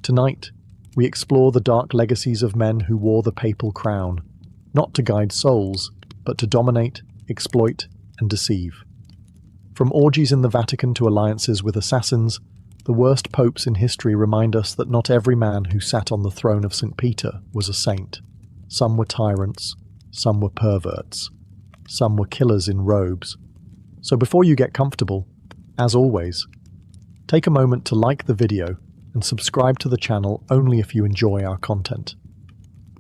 Tonight, we explore the dark legacies of men who wore the papal crown, not to guide souls, but to dominate, exploit, and deceive. From orgies in the Vatican to alliances with assassins, the worst popes in history remind us that not every man who sat on the throne of St. Peter was a saint. Some were tyrants, some were perverts, some were killers in robes. So before you get comfortable, as always, take a moment to like the video and subscribe to the channel only if you enjoy our content.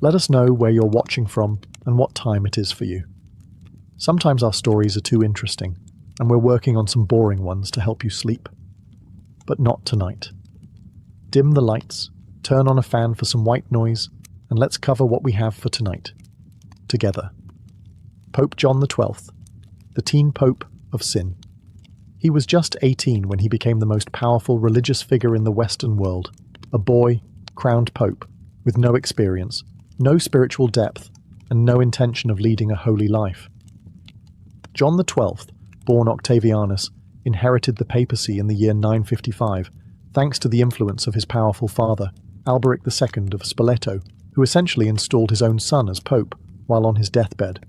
Let us know where you're watching from and what time it is for you. Sometimes our stories are too interesting, and we're working on some boring ones to help you sleep. But not tonight. Dim the lights, turn on a fan for some white noise, and let's cover what we have for tonight. Together. Pope John XII, the teen pope of sin. He was just 18 when he became the most powerful religious figure in the Western world, a boy, crowned pope, with no experience, no spiritual depth, and no intention of leading a holy life. John XII, born Octavianus, inherited the papacy in the year 955, thanks to the influence of his powerful father, Alberic II of Spoleto, who essentially installed his own son as pope while on his deathbed.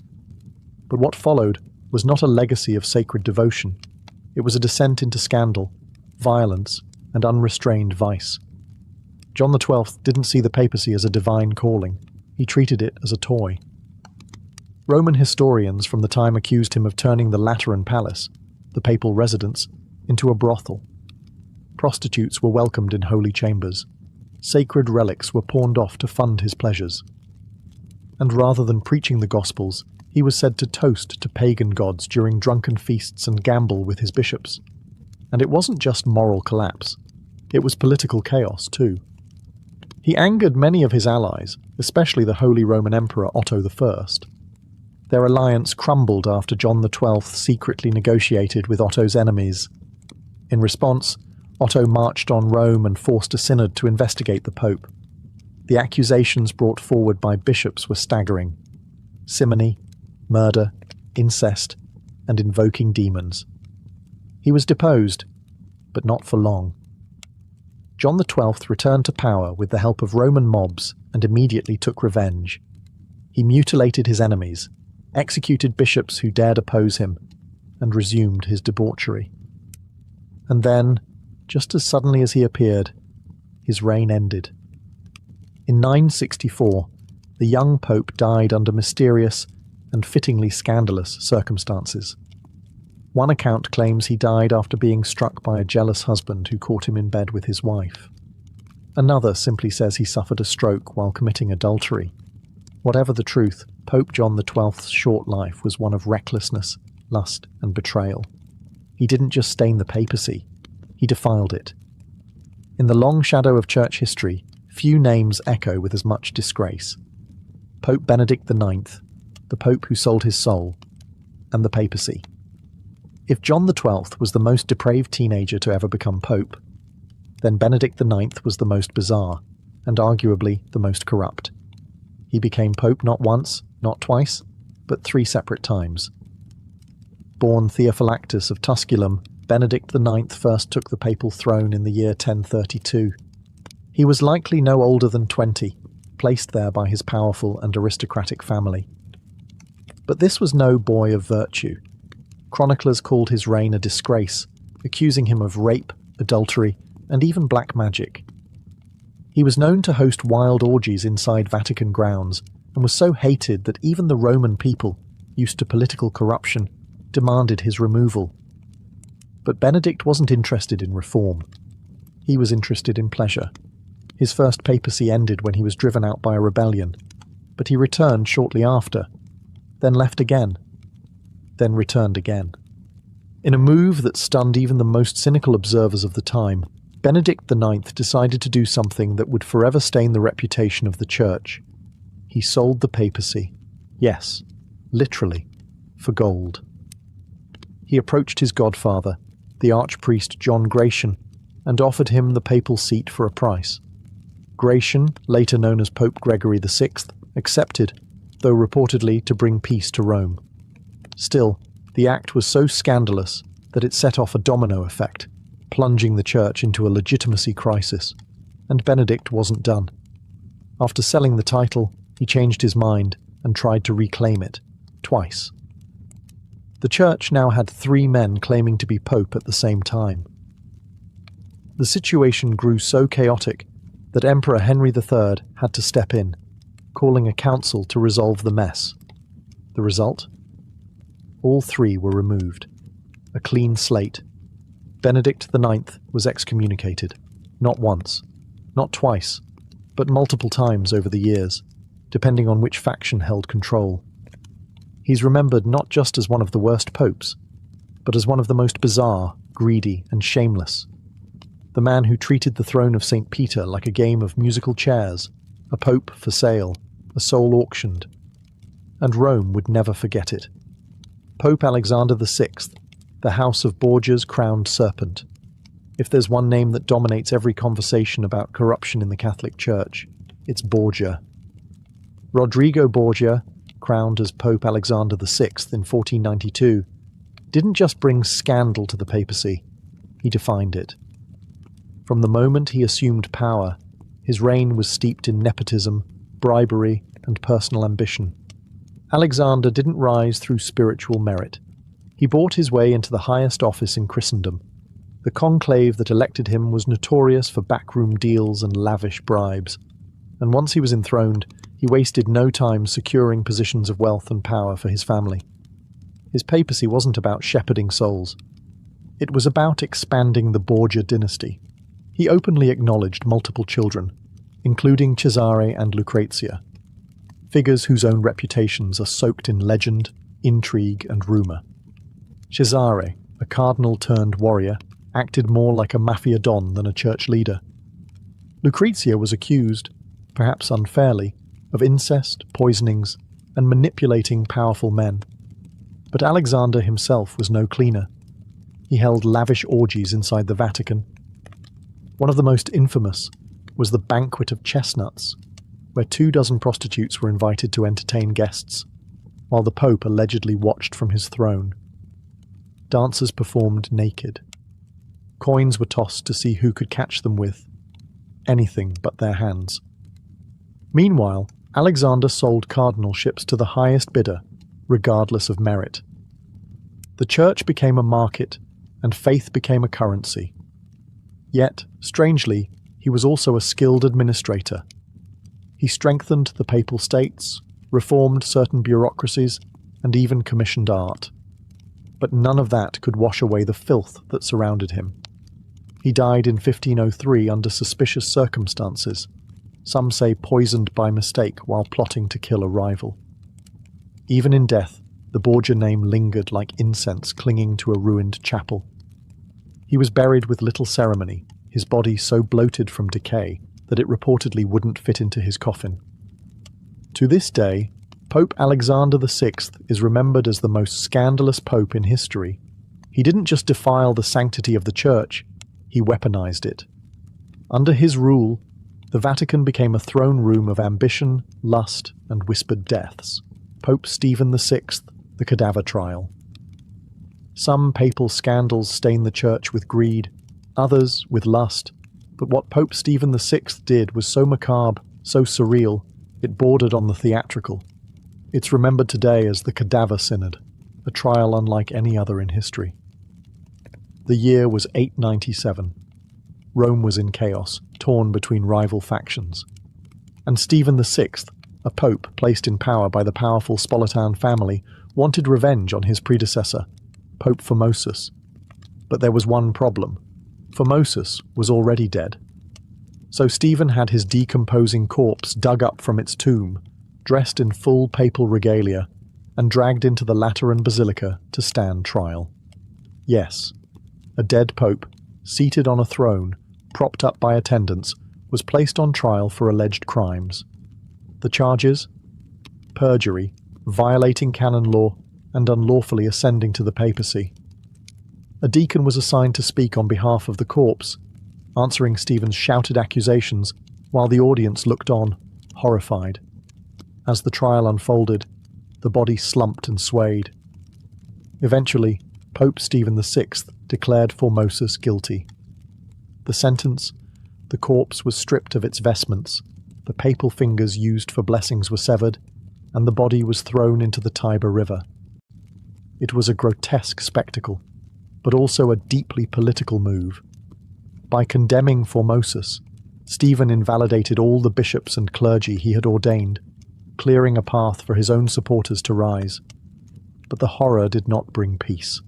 But what followed was not a legacy of sacred devotion. It was a descent into scandal, violence, and unrestrained vice. John XII didn't see the papacy as a divine calling. He treated it as a toy. Roman historians from the time accused him of turning the Lateran Palace, the papal residence, into a brothel. Prostitutes were welcomed in holy chambers. Sacred relics were pawned off to fund his pleasures. And rather than preaching the Gospels, he was said to toast to pagan gods during drunken feasts and gamble with his bishops. And it wasn't just moral collapse. It was political chaos, too. He angered many of his allies, especially the Holy Roman Emperor Otto I. Their alliance crumbled after John XII secretly negotiated with Otto's enemies. In response, Otto marched on Rome and forced a synod to investigate the Pope. The accusations brought forward by bishops were staggering: simony, murder, incest, and invoking demons. He was deposed, but not for long. John XII returned to power with the help of Roman mobs and immediately took revenge. He mutilated his enemies, executed bishops who dared oppose him, and resumed his debauchery. And then, just as suddenly as he appeared, his reign ended. In 964, the young pope died under mysterious and fittingly scandalous circumstances. One account claims he died after being struck by a jealous husband who caught him in bed with his wife. Another simply says he suffered a stroke while committing adultery. Whatever the truth, Pope John XII's short life was one of recklessness, lust, and betrayal. He didn't just stain the papacy, he defiled it. In the long shadow of church history, few names echo with as much disgrace. Pope Benedict IX, the Pope who sold his soul, and the papacy. If John XII was the most depraved teenager to ever become Pope, then Benedict IX was the most bizarre, and arguably the most corrupt. He became Pope not once, not twice, but 3 separate times. Born Theophylactus of Tusculum, Benedict IX first took the papal throne in the year 1032. He was likely no older than 20, placed there by his powerful and aristocratic family. But this was no boy of virtue. Chroniclers called his reign a disgrace, accusing him of rape, adultery, and even black magic. He was known to host wild orgies inside Vatican grounds, and was so hated that even the Roman people, used to political corruption, demanded his removal. But Benedict wasn't interested in reform. He was interested in pleasure. His first papacy ended when he was driven out by a rebellion, but he returned shortly after, then left again, then returned again. In a move that stunned even the most cynical observers of the time, Benedict IX decided to do something that would forever stain the reputation of the Church. He sold the papacy. Yes, literally, for gold. He approached his godfather, the archpriest John Gratian, and offered him the papal seat for a price. Gratian, later known as Pope Gregory VI, accepted, though reportedly to bring peace to Rome. Still, the act was so scandalous that it set off a domino effect, plunging the Church into a legitimacy crisis. And Benedict wasn't done. After selling the title, he changed his mind and tried to reclaim it, twice. The church now had 3 men claiming to be pope at the same time. The situation grew so chaotic that Emperor Henry III had to step in, calling a council to resolve the mess. The result? All 3 were removed. A clean slate. Benedict IX was excommunicated, not once, not twice, but multiple times over the years, depending on which faction held control. He's remembered not just as one of the worst popes, but as one of the most bizarre, greedy, and shameless. The man who treated the throne of St. Peter like a game of musical chairs, a pope for sale, a soul auctioned. And Rome would never forget it. Pope Alexander VI, the House of Borgia's crowned serpent. If there's one name that dominates every conversation about corruption in the Catholic Church, it's Borgia. Rodrigo Borgia, crowned as Pope Alexander VI in 1492, didn't just bring scandal to the papacy, he defined it. From the moment he assumed power, his reign was steeped in nepotism, bribery, and personal ambition. Alexander didn't rise through spiritual merit. He bought his way into the highest office in Christendom. The conclave that elected him was notorious for backroom deals and lavish bribes, and once he was enthroned, he wasted no time securing positions of wealth and power for his family. His papacy wasn't about shepherding souls. It was about expanding the Borgia dynasty. He openly acknowledged multiple children, including Cesare and Lucrezia, figures whose own reputations are soaked in legend, intrigue, and rumour. Cesare, a cardinal-turned-warrior, acted more like a mafia don than a church leader. Lucrezia was accused, perhaps unfairly, of incest, poisonings, and manipulating powerful men. But Alexander himself was no cleaner. He held lavish orgies inside the Vatican. One of the most infamous was the Banquet of Chestnuts, where 24 prostitutes were invited to entertain guests, while the Pope allegedly watched from his throne. Dancers performed naked. Coins were tossed to see who could catch them with anything but their hands. Meanwhile, Alexander sold cardinalships to the highest bidder, regardless of merit. The church became a market, and faith became a currency. Yet, strangely, he was also a skilled administrator. He strengthened the papal states, reformed certain bureaucracies, and even commissioned art. But none of that could wash away the filth that surrounded him. He died in 1503 under suspicious circumstances, some say poisoned by mistake while plotting to kill a rival. Even in death, the Borgia name lingered like incense clinging to a ruined chapel. He was buried with little ceremony, his body so bloated from decay that it reportedly wouldn't fit into his coffin. To this day, Pope Alexander VI is remembered as the most scandalous pope in history. He didn't just defile the sanctity of the Church, he weaponized it. Under his rule, the Vatican became a throne room of ambition, lust, and whispered deaths. Pope Stephen VI, the cadaver trial. Some papal scandals stain the Church with greed, others with lust, but what Pope Stephen VI did was so macabre, so surreal, it bordered on the theatrical. It's remembered today as the Cadaver Synod, a trial unlike any other in history. The year was 897. Rome was in chaos, torn between rival factions. And Stephen VI, a pope placed in power by the powerful Spolitan family, wanted revenge on his predecessor, Pope Formosus. But there was one problem. Formosus was already dead. So Stephen had his decomposing corpse dug up from its tomb, dressed in full papal regalia, and dragged into the Lateran Basilica to stand trial. Yes, a dead pope, seated on a throne, propped up by attendants, was placed on trial for alleged crimes. The charges? Perjury, violating canon law, and unlawfully ascending to the papacy. A deacon was assigned to speak on behalf of the corpse, answering Stephen's shouted accusations while the audience looked on, horrified. As the trial unfolded, the body slumped and swayed. Eventually, Pope Stephen VI declared Formosus guilty. The sentence? The The corpse was stripped of its vestments, the papal fingers used for blessings were severed, and the body was thrown into the Tiber River. It was a grotesque spectacle, but also a deeply political move. By condemning Formosus, Stephen invalidated all the bishops and clergy he had ordained, clearing a path for his own supporters to rise. But the horror did not bring peace.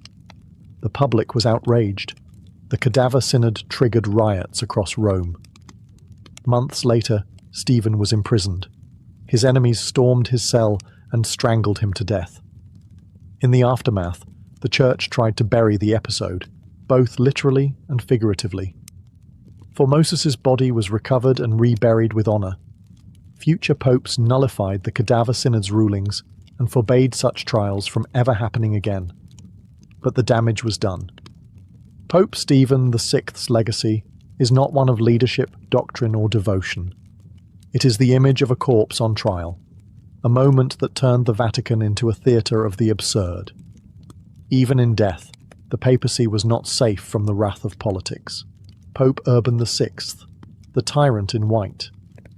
The public was outraged. The Cadaver Synod triggered riots across Rome. Months later, Stephen was imprisoned. His enemies stormed his cell and strangled him to death. In the aftermath, the Church tried to bury the episode, both literally and figuratively. Formosus's body was recovered and reburied with honour. Future popes nullified the Cadaver Synod's rulings and forbade such trials from ever happening again. But the damage was done. Pope Stephen VI's legacy is not one of leadership, doctrine, or devotion. It is the image of a corpse on trial, a moment that turned the Vatican into a theatre of the absurd. Even in death, the papacy was not safe from the wrath of politics. Pope Urban VI, the tyrant in white.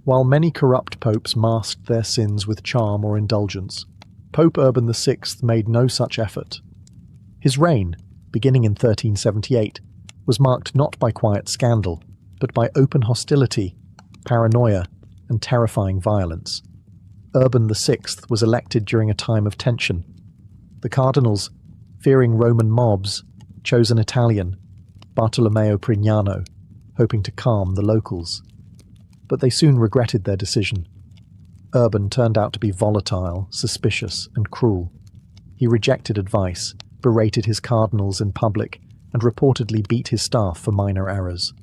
While many corrupt popes masked their sins with charm or indulgence, Pope Urban VI made no such effort. His reign, beginning in 1378, was marked not by quiet scandal, but by open hostility, paranoia, and terrifying violence. Urban VI was elected during a time of tension. The cardinals, fearing Roman mobs, chose an Italian, Bartolomeo Prignano, hoping to calm the locals. But they soon regretted their decision. Urban turned out to be volatile, suspicious, and cruel. He rejected advice, berated his cardinals in public, and reportedly beat his staff for minor errors.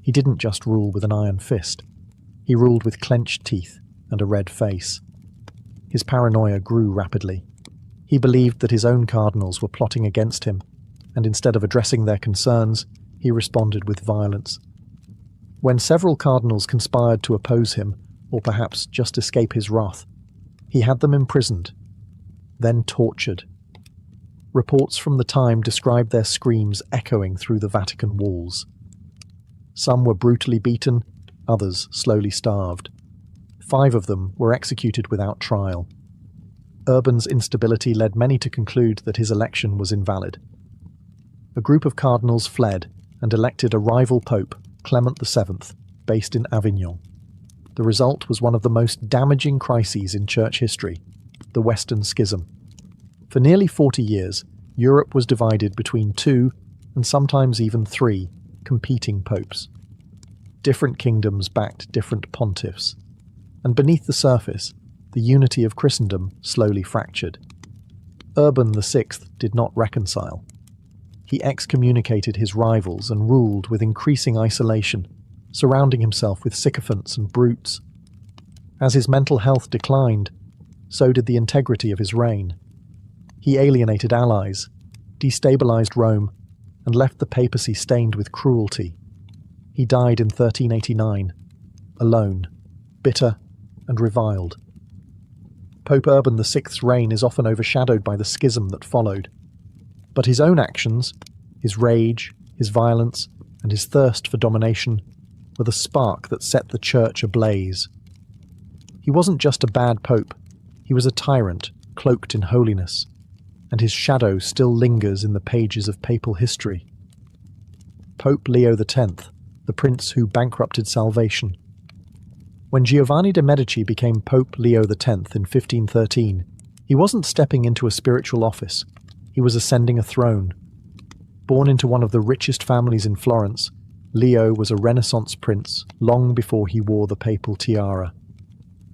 He didn't just rule with an iron fist. He ruled with clenched teeth and a red face. His paranoia grew rapidly. He believed that his own cardinals were plotting against him, and instead of addressing their concerns, he responded with violence. When several cardinals conspired to oppose him, or perhaps just escape his wrath, he had them imprisoned, then tortured. Reports from the time described their screams echoing through the Vatican walls. Some were brutally beaten, others slowly starved. 5 of them were executed without trial. Urban's instability led many to conclude that his election was invalid. A group of cardinals fled and elected a rival pope, Clement VII, based in Avignon. The result was one of the most damaging crises in church history, the Western Schism. For nearly 40 years, Europe was divided between 2, and sometimes even 3, competing popes. Different kingdoms backed different pontiffs, and beneath the surface, the unity of Christendom slowly fractured. Urban VI did not reconcile. He excommunicated his rivals and ruled with increasing isolation, surrounding himself with sycophants and brutes. As his mental health declined, so did the integrity of his reign. He alienated allies, destabilized Rome, and left the papacy stained with cruelty. He died in 1389, alone, bitter, and reviled. Pope Urban VI's reign is often overshadowed by the schism that followed. But his own actions, his rage, his violence, and his thirst for domination were the spark that set the church ablaze. He wasn't just a bad pope, he was a tyrant cloaked in holiness, and his shadow still lingers in the pages of papal history. Pope Leo X, the prince who bankrupted salvation. When Giovanni de' Medici became Pope Leo X in 1513, he wasn't stepping into a spiritual office, he was ascending a throne. Born into one of the richest families in Florence, Leo was a Renaissance prince long before he wore the papal tiara.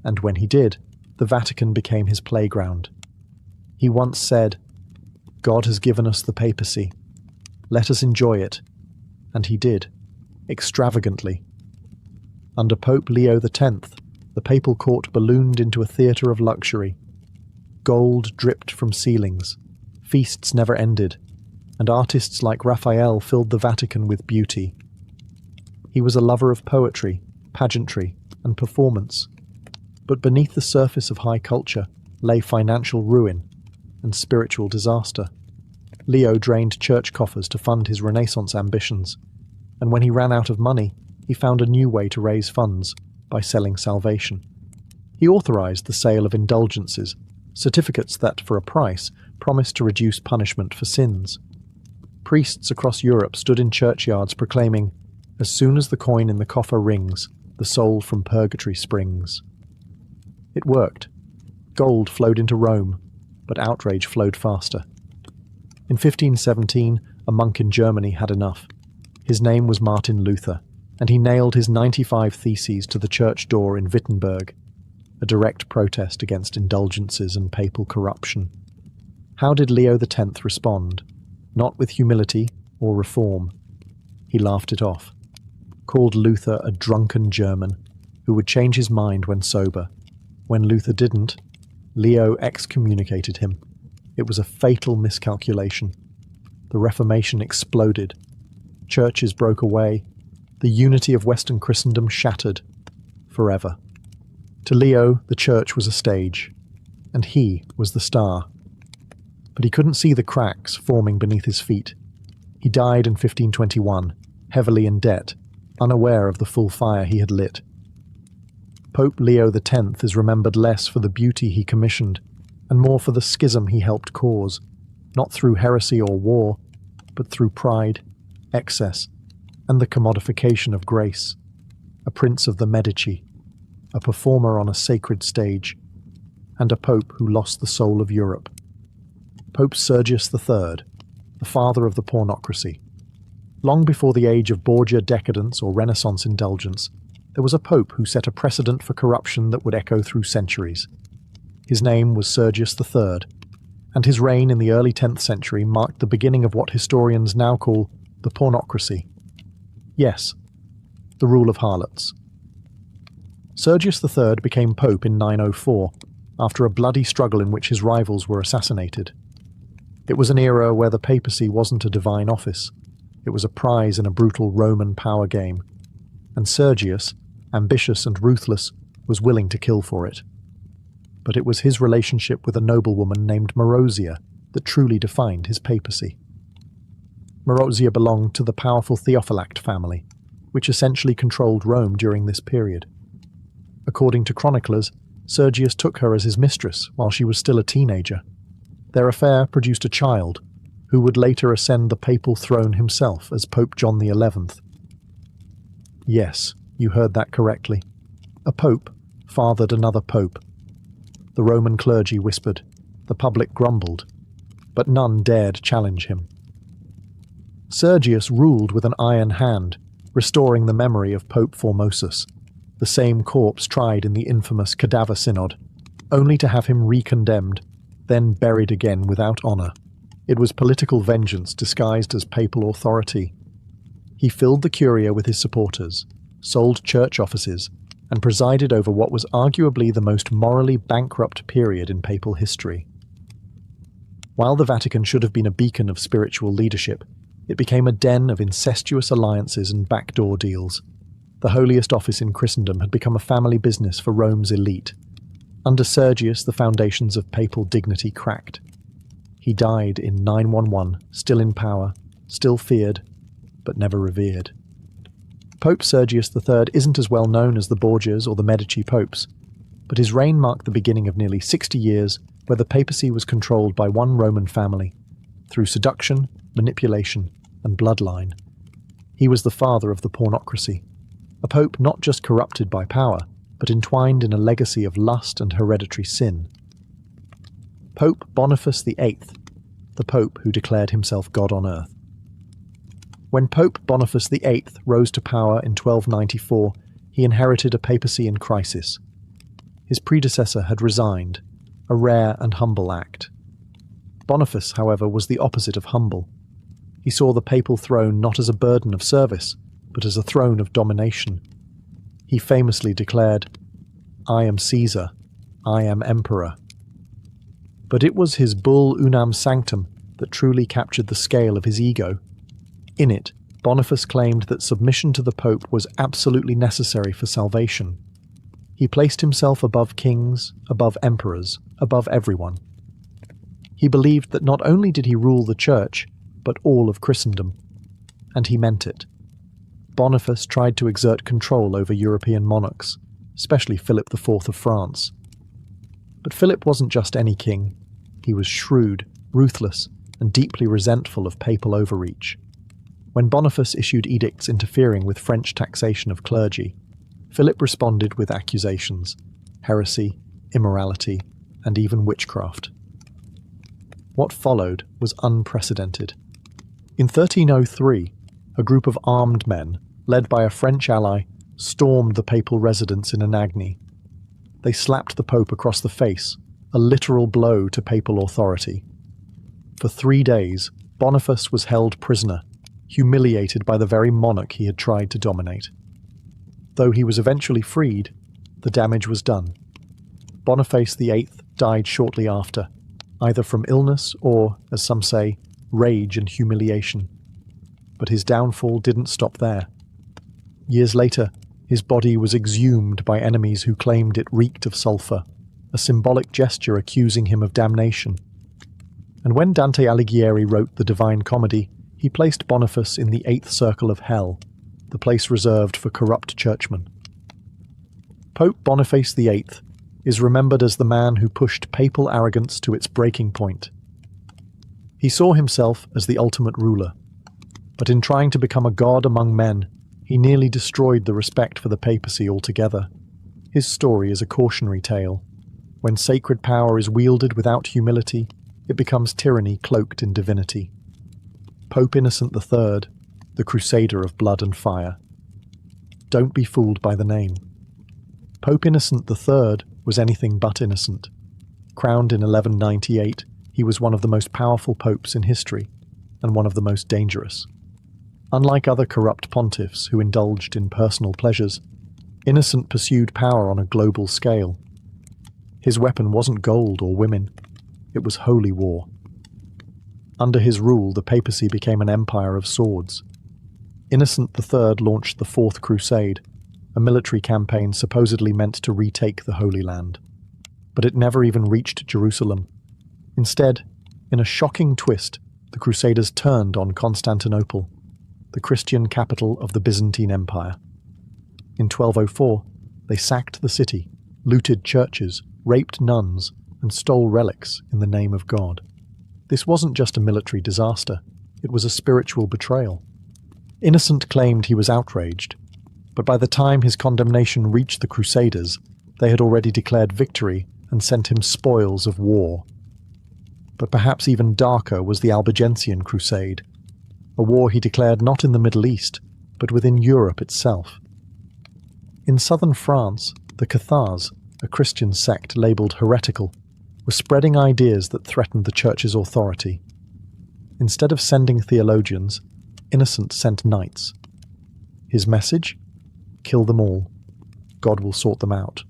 And when he did, the Vatican became his playground. He once said, "God has given us the papacy. Let us enjoy it." And he did, extravagantly. Under Pope Leo X, the papal court ballooned into a theatre of luxury. Gold dripped from ceilings, feasts never ended, and artists like Raphael filled the Vatican with beauty. He was a lover of poetry, pageantry, and performance. But beneath the surface of high culture lay financial ruin and spiritual disaster. Leo drained church coffers to fund his Renaissance ambitions, and when he ran out of money, he found a new way to raise funds by selling salvation. He authorized the sale of indulgences, certificates that, for a price, promised to reduce punishment for sins. Priests across Europe stood in churchyards proclaiming, "As soon as the coin in the coffer rings, the soul from purgatory springs." It worked. Gold flowed into Rome, but outrage flowed faster. In 1517, a monk in Germany had enough. His name was Martin Luther, and he nailed his 95 Theses to the church door in Wittenberg, a direct protest against indulgences and papal corruption. How did Leo X respond? Not with humility or reform. He laughed it off, called Luther a drunken German who would change his mind when sober. When Luther didn't, Leo excommunicated him. It was a fatal miscalculation. The Reformation exploded. Churches broke away. The unity of Western Christendom shattered forever. To Leo, the church was a stage, and he was the star. But he couldn't see the cracks forming beneath his feet. He died in 1521, heavily in debt, unaware of the full fire he had lit. Pope Leo X is remembered less for the beauty he commissioned, and more for the schism he helped cause, not through heresy or war, but through pride, excess, and the commodification of grace. A prince of the Medici, a performer on a sacred stage, and a pope who lost the soul of Europe. Pope Sergius III, the father of the pornocracy. Long before the age of Borgia decadence or Renaissance indulgence, there was a pope who set a precedent for corruption that would echo through centuries. His name was Sergius III, and his reign in the early 10th century marked the beginning of what historians now call the pornocracy. Yes, the rule of harlots. Sergius III became pope in 904, after a bloody struggle in which his rivals were assassinated. It was an era where the papacy wasn't a divine office. It was a prize in a brutal Roman power game, and Sergius, ambitious and ruthless, was willing to kill for it. But it was his relationship with a noblewoman named Marozia that truly defined his papacy. Marozia belonged to the powerful Theophylact family, which essentially controlled Rome during this period. According to chroniclers, Sergius took her as his mistress while she was still a teenager. Their affair produced a child, who would later ascend the papal throne himself as Pope John XI. Yes, you heard that correctly. A pope fathered another pope. The Roman clergy whispered, the public grumbled, but none dared challenge him. Sergius ruled with an iron hand, restoring the memory of Pope Formosus, the same corpse tried in the infamous Cadaver Synod, only to have him re-condemned, then buried again without honour. It was political vengeance disguised as papal authority. He filled the Curia with his supporters, sold church offices, and presided over what was arguably the most morally bankrupt period in papal history. While the Vatican should have been a beacon of spiritual leadership, it became a den of incestuous alliances and backdoor deals. The holiest office in Christendom had become a family business for Rome's elite. Under Sergius, the foundations of papal dignity cracked. He died in 911, still in power, still feared, but never revered. Pope Sergius III isn't as well known as the Borgias or the Medici popes, but his reign marked the beginning of nearly 60 years where the papacy was controlled by one Roman family, through seduction, manipulation, and bloodline. He was the father of the pornocracy, a pope not just corrupted by power, but entwined in a legacy of lust and hereditary sin. Pope Boniface VIII, the pope who declared himself God on earth. When Pope Boniface VIII rose to power in 1294, he inherited a papacy in crisis. His predecessor had resigned, a rare and humble act. Boniface, however, was the opposite of humble. He saw the papal throne not as a burden of service, but as a throne of domination. He famously declared, "I am Caesar, I am emperor." But it was his bull Unam Sanctum that truly captured the scale of his ego. In it, Boniface claimed that submission to the Pope was absolutely necessary for salvation. He placed himself above kings, above emperors, above everyone. He believed that not only did he rule the Church, but all of Christendom. And he meant it. Boniface tried to exert control over European monarchs, especially Philip IV of France. But Philip wasn't just any king. He was shrewd, ruthless, and deeply resentful of papal overreach. When Boniface issued edicts interfering with French taxation of clergy, Philip responded with accusations: heresy, immorality, and even witchcraft. What followed was unprecedented. In 1303, a group of armed men, led by a French ally, stormed the papal residence in Anagni. They slapped the Pope across the face, a literal blow to papal authority. For 3 days, Boniface was held prisoner, humiliated by the very monarch he had tried to dominate. Though he was eventually freed, the damage was done. Boniface VIII died shortly after, either from illness or, as some say, rage and humiliation. But his downfall didn't stop there. Years later, his body was exhumed by enemies who claimed it reeked of sulphur, a symbolic gesture accusing him of damnation. And when Dante Alighieri wrote the Divine Comedy, he placed Boniface in the 8th circle of hell, the place reserved for corrupt churchmen. Pope Boniface VIII is remembered as the man who pushed papal arrogance to its breaking point. He saw himself as the ultimate ruler, but in trying to become a god among men, he nearly destroyed the respect for the papacy altogether. His story is a cautionary tale. When sacred power is wielded without humility, it becomes tyranny cloaked in divinity. Pope Innocent III, the crusader of blood and fire. Don't be fooled by the name. Pope Innocent III was anything but innocent. Crowned in 1198, he was one of the most powerful popes in history, and one of the most dangerous. Unlike other corrupt pontiffs who indulged in personal pleasures, Innocent pursued power on a global scale. His weapon wasn't gold or women, it was holy war. Under his rule, the papacy became an empire of swords. Innocent III launched the Fourth Crusade, a military campaign supposedly meant to retake the Holy Land. But it never even reached Jerusalem. Instead, in a shocking twist, the Crusaders turned on Constantinople, the Christian capital of the Byzantine Empire. In 1204, they sacked the city, looted churches, raped nuns, and stole relics in the name of God. This wasn't just a military disaster, it was a spiritual betrayal. Innocent claimed he was outraged, but by the time his condemnation reached the Crusaders, they had already declared victory and sent him spoils of war. But perhaps even darker was the Albigensian Crusade, a war he declared not in the Middle East, but within Europe itself. In southern France, the Cathars, a Christian sect labelled heretical, were spreading ideas that threatened the Church's authority. Instead of sending theologians, Innocent sent knights. His message? Kill them all. God will sort them out.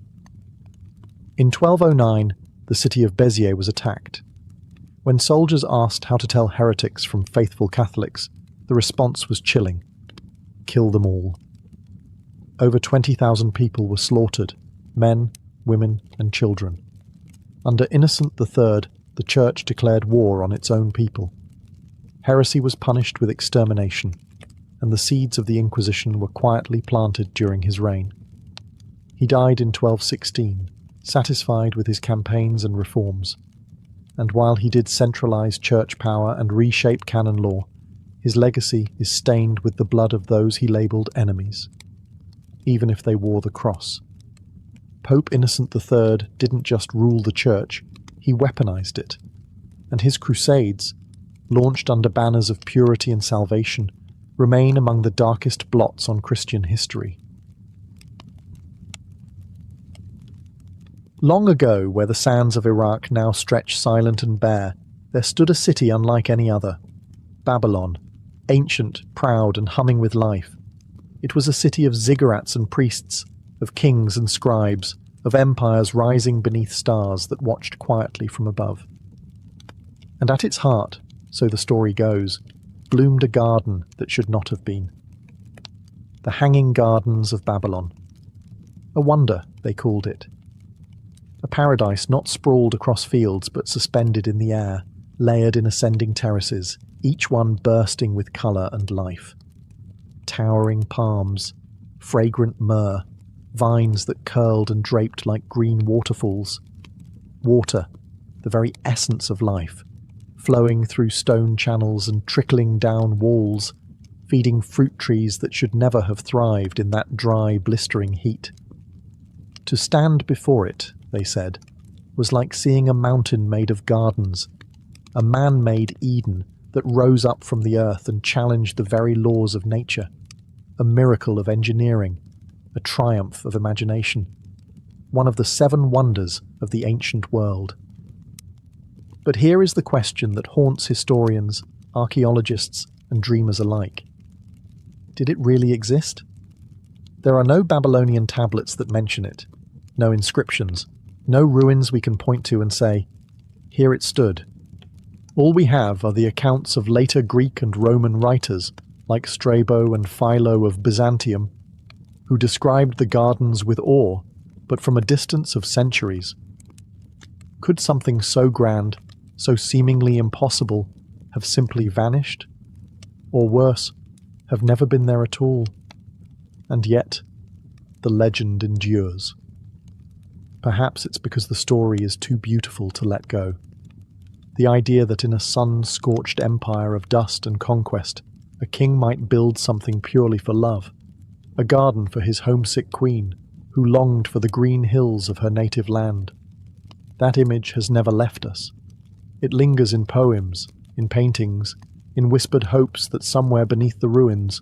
In 1209, the city of Béziers was attacked. When soldiers asked how to tell heretics from faithful Catholics, the response was chilling. Kill them all. Over 20,000 people were slaughtered, men, women, and children. Under Innocent III, the Church declared war on its own people. Heresy was punished with extermination, and the seeds of the Inquisition were quietly planted during his reign. He died in 1216, satisfied with his campaigns and reforms. And while he did centralize church power and reshape canon law, his legacy is stained with the blood of those he labelled enemies, even if they wore the cross. Pope Innocent III didn't just rule the church, he weaponized it. And his crusades, launched under banners of purity and salvation, remain among the darkest blots on Christian history. Long ago, where the sands of Iraq now stretch silent and bare, there stood a city unlike any other. Babylon, ancient, proud, and humming with life. It was a city of ziggurats and priests, of kings and scribes, of empires rising beneath stars that watched quietly from above. And at its heart, so the story goes, bloomed a garden that should not have been. The Hanging Gardens of Babylon. A wonder, they called it. A paradise not sprawled across fields but suspended in the air, layered in ascending terraces, each one bursting with colour and life. towering palms, fragrant myrrh, vines that curled and draped like green waterfalls. Water, the very essence of life, flowing through stone channels and trickling down walls, feeding fruit trees that should never have thrived in that dry, blistering heat. To stand before it, they said, was like seeing a mountain made of gardens, a man-made Eden that rose up from the earth and challenged the very laws of nature, a miracle of engineering, a triumph of imagination, one of the 7 wonders of the ancient world. But here is the question that haunts historians, archaeologists, and dreamers alike. Did it really exist? There are no Babylonian tablets that mention it, no inscriptions, no ruins we can point to and say, here it stood. All we have are the accounts of later Greek and Roman writers, like Strabo and Philo of Byzantium, who described the gardens with awe, but from a distance of centuries. Could something so grand, so seemingly impossible, have simply vanished? Or worse, have never been there at all? And yet, the legend endures. Perhaps it's because the story is too beautiful to let go. The idea that in a sun-scorched empire of dust and conquest, a king might build something purely for love, a garden for his homesick queen, who longed for the green hills of her native land. That image has never left us. It lingers in poems, in paintings, in whispered hopes that somewhere beneath the ruins,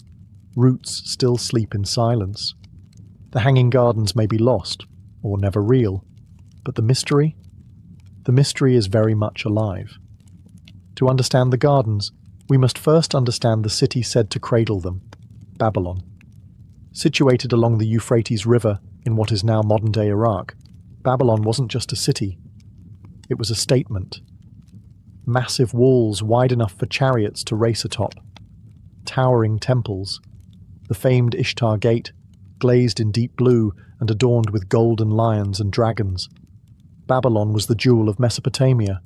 roots still sleep in silence. The hanging gardens may be lost, or never real, but the mystery? The mystery is very much alive. To understand the gardens, we must first understand the city said to cradle them, Babylon. Situated along the Euphrates River in what is now modern-day Iraq, Babylon wasn't just a city. It was a statement. Massive walls wide enough for chariots to race atop, towering temples, the famed Ishtar Gate, glazed in deep blue and adorned with golden lions and dragons. Babylon was the jewel of Mesopotamia,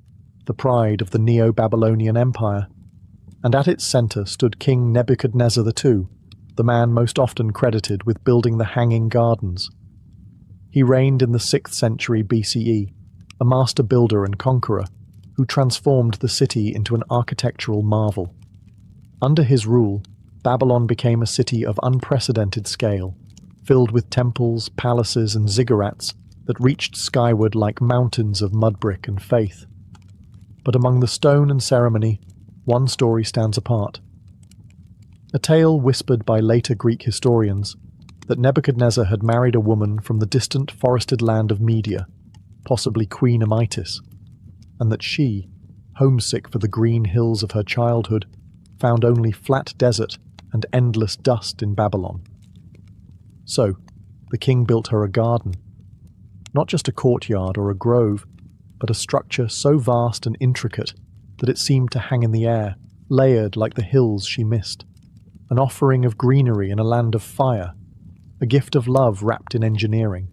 the pride of the Neo-Babylonian Empire, and at its center stood King Nebuchadnezzar II, the man most often credited with building the Hanging Gardens. He reigned in the 6th century BCE, a master builder and conqueror, who transformed the city into an architectural marvel. Under his rule, Babylon became a city of unprecedented scale, filled with temples, palaces, and ziggurats that reached skyward like mountains of mud brick and faith. But among the stone and ceremony, one story stands apart. A tale whispered by later Greek historians that Nebuchadnezzar had married a woman from the distant forested land of Media, possibly Queen Amytis, and that she, homesick for the green hills of her childhood, found only flat desert and endless dust in Babylon. So, the king built her a garden. Not just a courtyard or a grove, but a structure so vast and intricate that it seemed to hang in the air, layered like the hills she missed. An offering of greenery in a land of fire, a gift of love wrapped in engineering.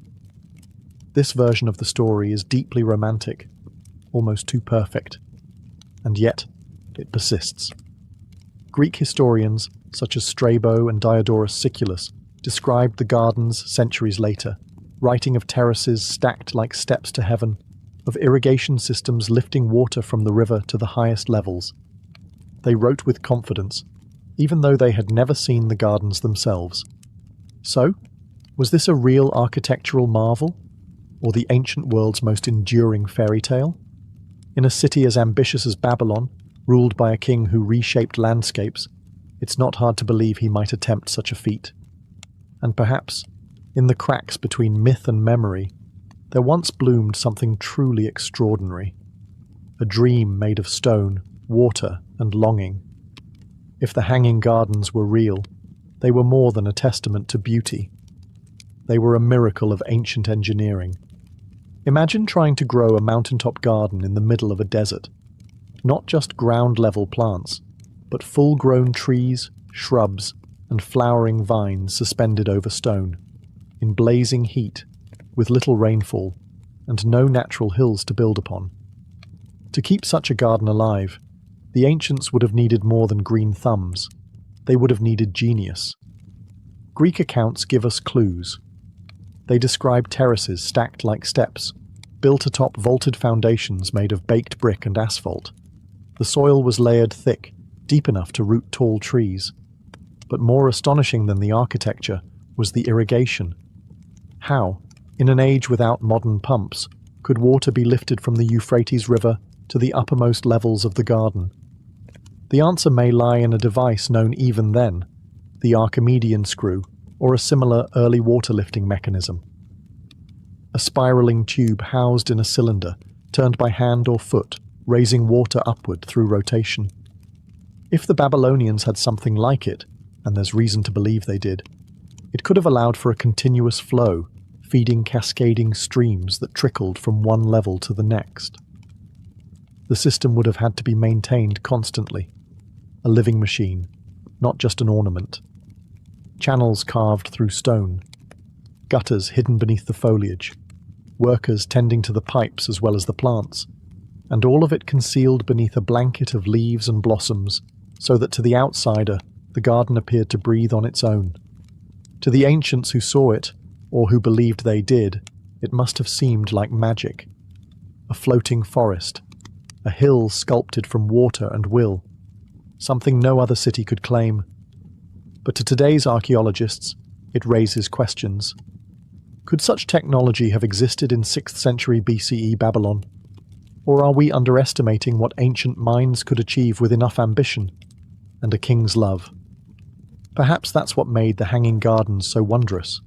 This version of the story is deeply romantic, almost too perfect, and yet it persists. Greek historians, such as Strabo and Diodorus Siculus, described the gardens centuries later, writing of terraces stacked like steps to heaven, of irrigation systems lifting water from the river to the highest levels. They wrote with confidence, even though they had never seen the gardens themselves. So, was this a real architectural marvel, or the ancient world's most enduring fairy tale? In a city as ambitious as Babylon, ruled by a king who reshaped landscapes, it's not hard to believe he might attempt such a feat. And perhaps, in the cracks between myth and memory, there once bloomed something truly extraordinary. A dream made of stone, water, and longing. If the Hanging Gardens were real, they were more than a testament to beauty. They were a miracle of ancient engineering. Imagine trying to grow a mountaintop garden in the middle of a desert. Not just ground-level plants, but full-grown trees, shrubs, and flowering vines suspended over stone, in blazing heat, with little rainfall, and no natural hills to build upon. To keep such a garden alive, the ancients would have needed more than green thumbs. They would have needed genius. Greek accounts give us clues. They describe terraces stacked like steps, built atop vaulted foundations made of baked brick and asphalt. The soil was layered thick, deep enough to root tall trees. But more astonishing than the architecture was the irrigation. How, in an age without modern pumps, could water be lifted from the Euphrates River to the uppermost levels of the garden? The answer may lie in a device known even then, the Archimedean screw, or a similar early water-lifting mechanism. A spiraling tube housed in a cylinder, turned by hand or foot, raising water upward through rotation. If the Babylonians had something like it, and there's reason to believe they did, it could have allowed for a continuous flow, feeding cascading streams that trickled from one level to the next. The system would have had to be maintained constantly. A living machine, not just an ornament. Channels carved through stone, gutters hidden beneath the foliage, workers tending to the pipes as well as the plants, and all of it concealed beneath a blanket of leaves and blossoms, so that to the outsider, the garden appeared to breathe on its own. To the ancients who saw it, or who believed they did, it must have seemed like magic. A floating forest, a hill sculpted from water and will, something no other city could claim. But to today's archaeologists, it raises questions. Could such technology have existed in 6th century BCE Babylon? Or are we underestimating what ancient minds could achieve with enough ambition and a king's love? Perhaps that's what made the Hanging Gardens so wondrous.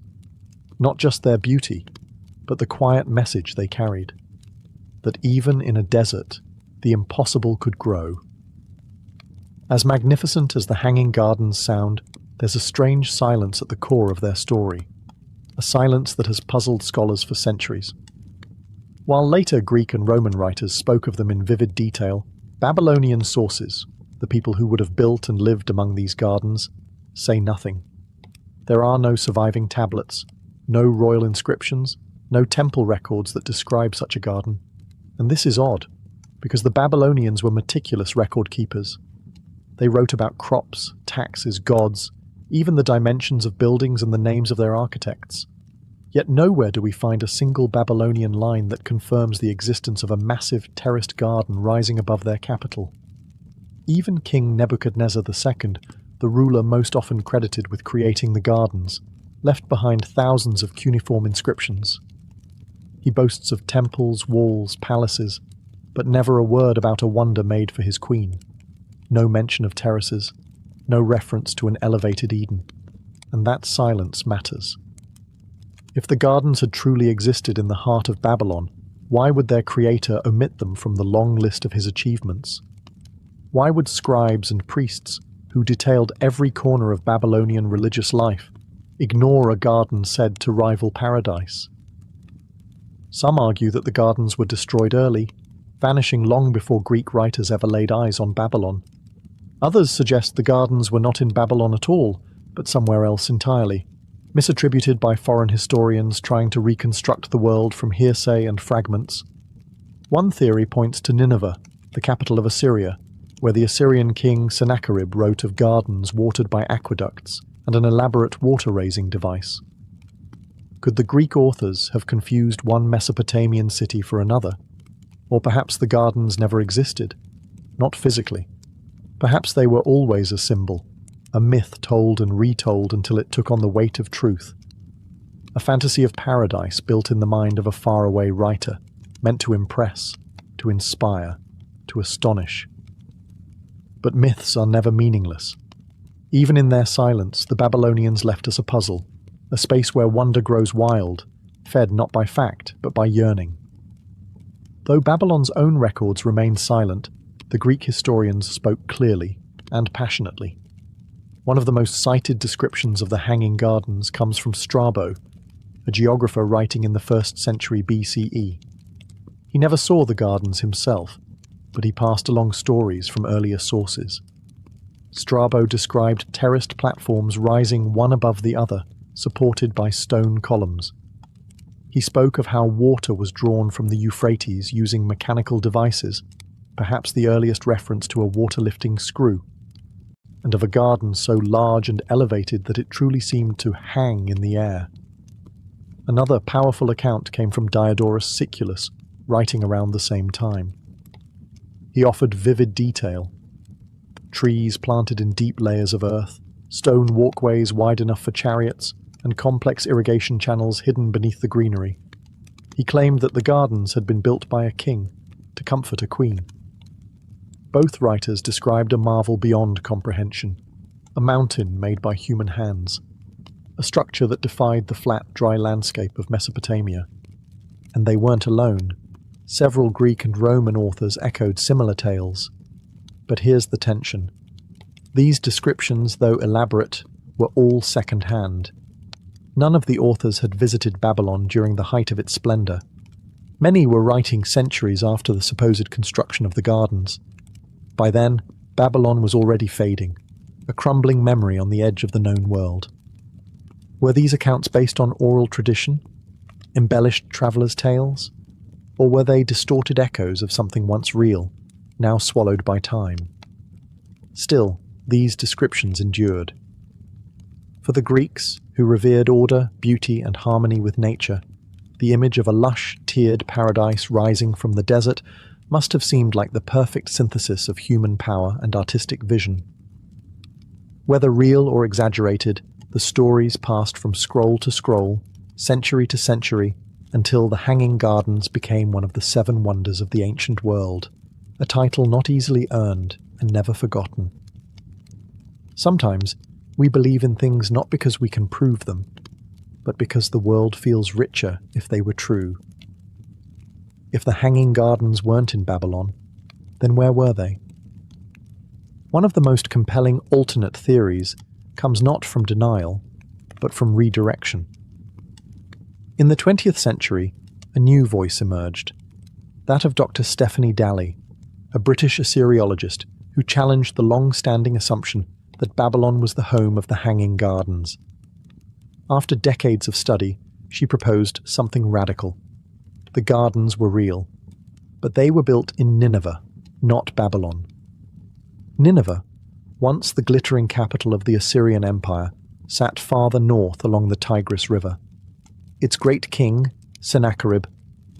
Not just their beauty, but the quiet message they carried. That even in a desert, the impossible could grow. As magnificent as the Hanging Gardens sound, there's a strange silence at the core of their story. A silence that has puzzled scholars for centuries. While later Greek and Roman writers spoke of them in vivid detail, Babylonian sources, the people who would have built and lived among these gardens, say nothing. There are no surviving tablets, no royal inscriptions, no temple records that describe such a garden. And this is odd, because the Babylonians were meticulous record keepers. They wrote about crops, taxes, gods, even the dimensions of buildings and the names of their architects. Yet nowhere do we find a single Babylonian line that confirms the existence of a massive terraced garden rising above their capital. Even King Nebuchadnezzar II, the ruler most often credited with creating the gardens, left behind thousands of cuneiform inscriptions. He boasts of temples, walls, palaces, but never a word about a wonder made for his queen. No mention of terraces, no reference to an elevated Eden. And that silence matters. If the gardens had truly existed in the heart of Babylon, why would their creator omit them from the long list of his achievements? Why would scribes and priests, who detailed every corner of Babylonian religious life, ignore a garden said to rival paradise? Some argue that the gardens were destroyed early, vanishing long before Greek writers ever laid eyes on Babylon. Others suggest the gardens were not in Babylon at all, but somewhere else entirely, misattributed by foreign historians trying to reconstruct the world from hearsay and fragments. One theory points to Nineveh, the capital of Assyria, where the Assyrian king Sennacherib wrote of gardens watered by aqueducts and an elaborate water-raising device. Could the Greek authors have confused one Mesopotamian city for another? Or perhaps the gardens never existed, not physically. Perhaps they were always a symbol, a myth told and retold until it took on the weight of truth. A fantasy of paradise built in the mind of a faraway writer, meant to impress, to inspire, to astonish. But myths are never meaningless. Even in their silence, the Babylonians left us a puzzle, a space where wonder grows wild, fed not by fact, but by yearning. Though Babylon's own records remained silent, the Greek historians spoke clearly and passionately. One of the most cited descriptions of the Hanging Gardens comes from Strabo, a geographer writing in the 1st century BCE. He never saw the gardens himself, but he passed along stories from earlier sources. Strabo described terraced platforms rising one above the other, supported by stone columns. He spoke of how water was drawn from the Euphrates using mechanical devices, perhaps the earliest reference to a water-lifting screw. and of a garden so large and elevated that it truly seemed to hang in the air. Another powerful account came from Diodorus Siculus, writing around the same time. He offered vivid detail. Trees planted in deep layers of earth, stone walkways wide enough for chariots, and complex irrigation channels hidden beneath the greenery. He claimed that the gardens had been built by a king to comfort a queen. Both writers described a marvel beyond comprehension, a mountain made by human hands, a structure that defied the flat, dry landscape of Mesopotamia. And they weren't alone. Several Greek and Roman authors echoed similar tales. But here's the tension. These descriptions, though elaborate, were all second-hand. None of the authors had visited Babylon during the height of its splendor. Many were writing centuries after the supposed construction of the gardens. By then, Babylon was already fading, a crumbling memory on the edge of the known world. Were these accounts based on oral tradition, embellished travelers' tales, or were they distorted echoes of something once real, now swallowed by time? Still, these descriptions endured. For the Greeks, who revered order, beauty, and harmony with nature, the image of a lush, tiered paradise rising from the desert must have seemed like the perfect synthesis of human power and artistic vision. Whether real or exaggerated, the stories passed from scroll to scroll, century to century, until the Hanging Gardens became one of the 7 wonders of the ancient world, a title not easily earned and never forgotten. Sometimes, we believe in things not because we can prove them, but because the world feels richer if they were true. If the Hanging Gardens weren't in Babylon, then where were they? One of the most compelling alternate theories comes not from denial, but from redirection. In the 20th century, a new voice emerged, that of Dr. Stephanie Dalley, a British Assyriologist who challenged the long-standing assumption that Babylon was the home of the Hanging Gardens. After decades of study, she proposed something radical. The gardens were real, but they were built in Nineveh, not Babylon. Nineveh, once the glittering capital of the Assyrian Empire, sat farther north along the Tigris River. Its great king, Sennacherib,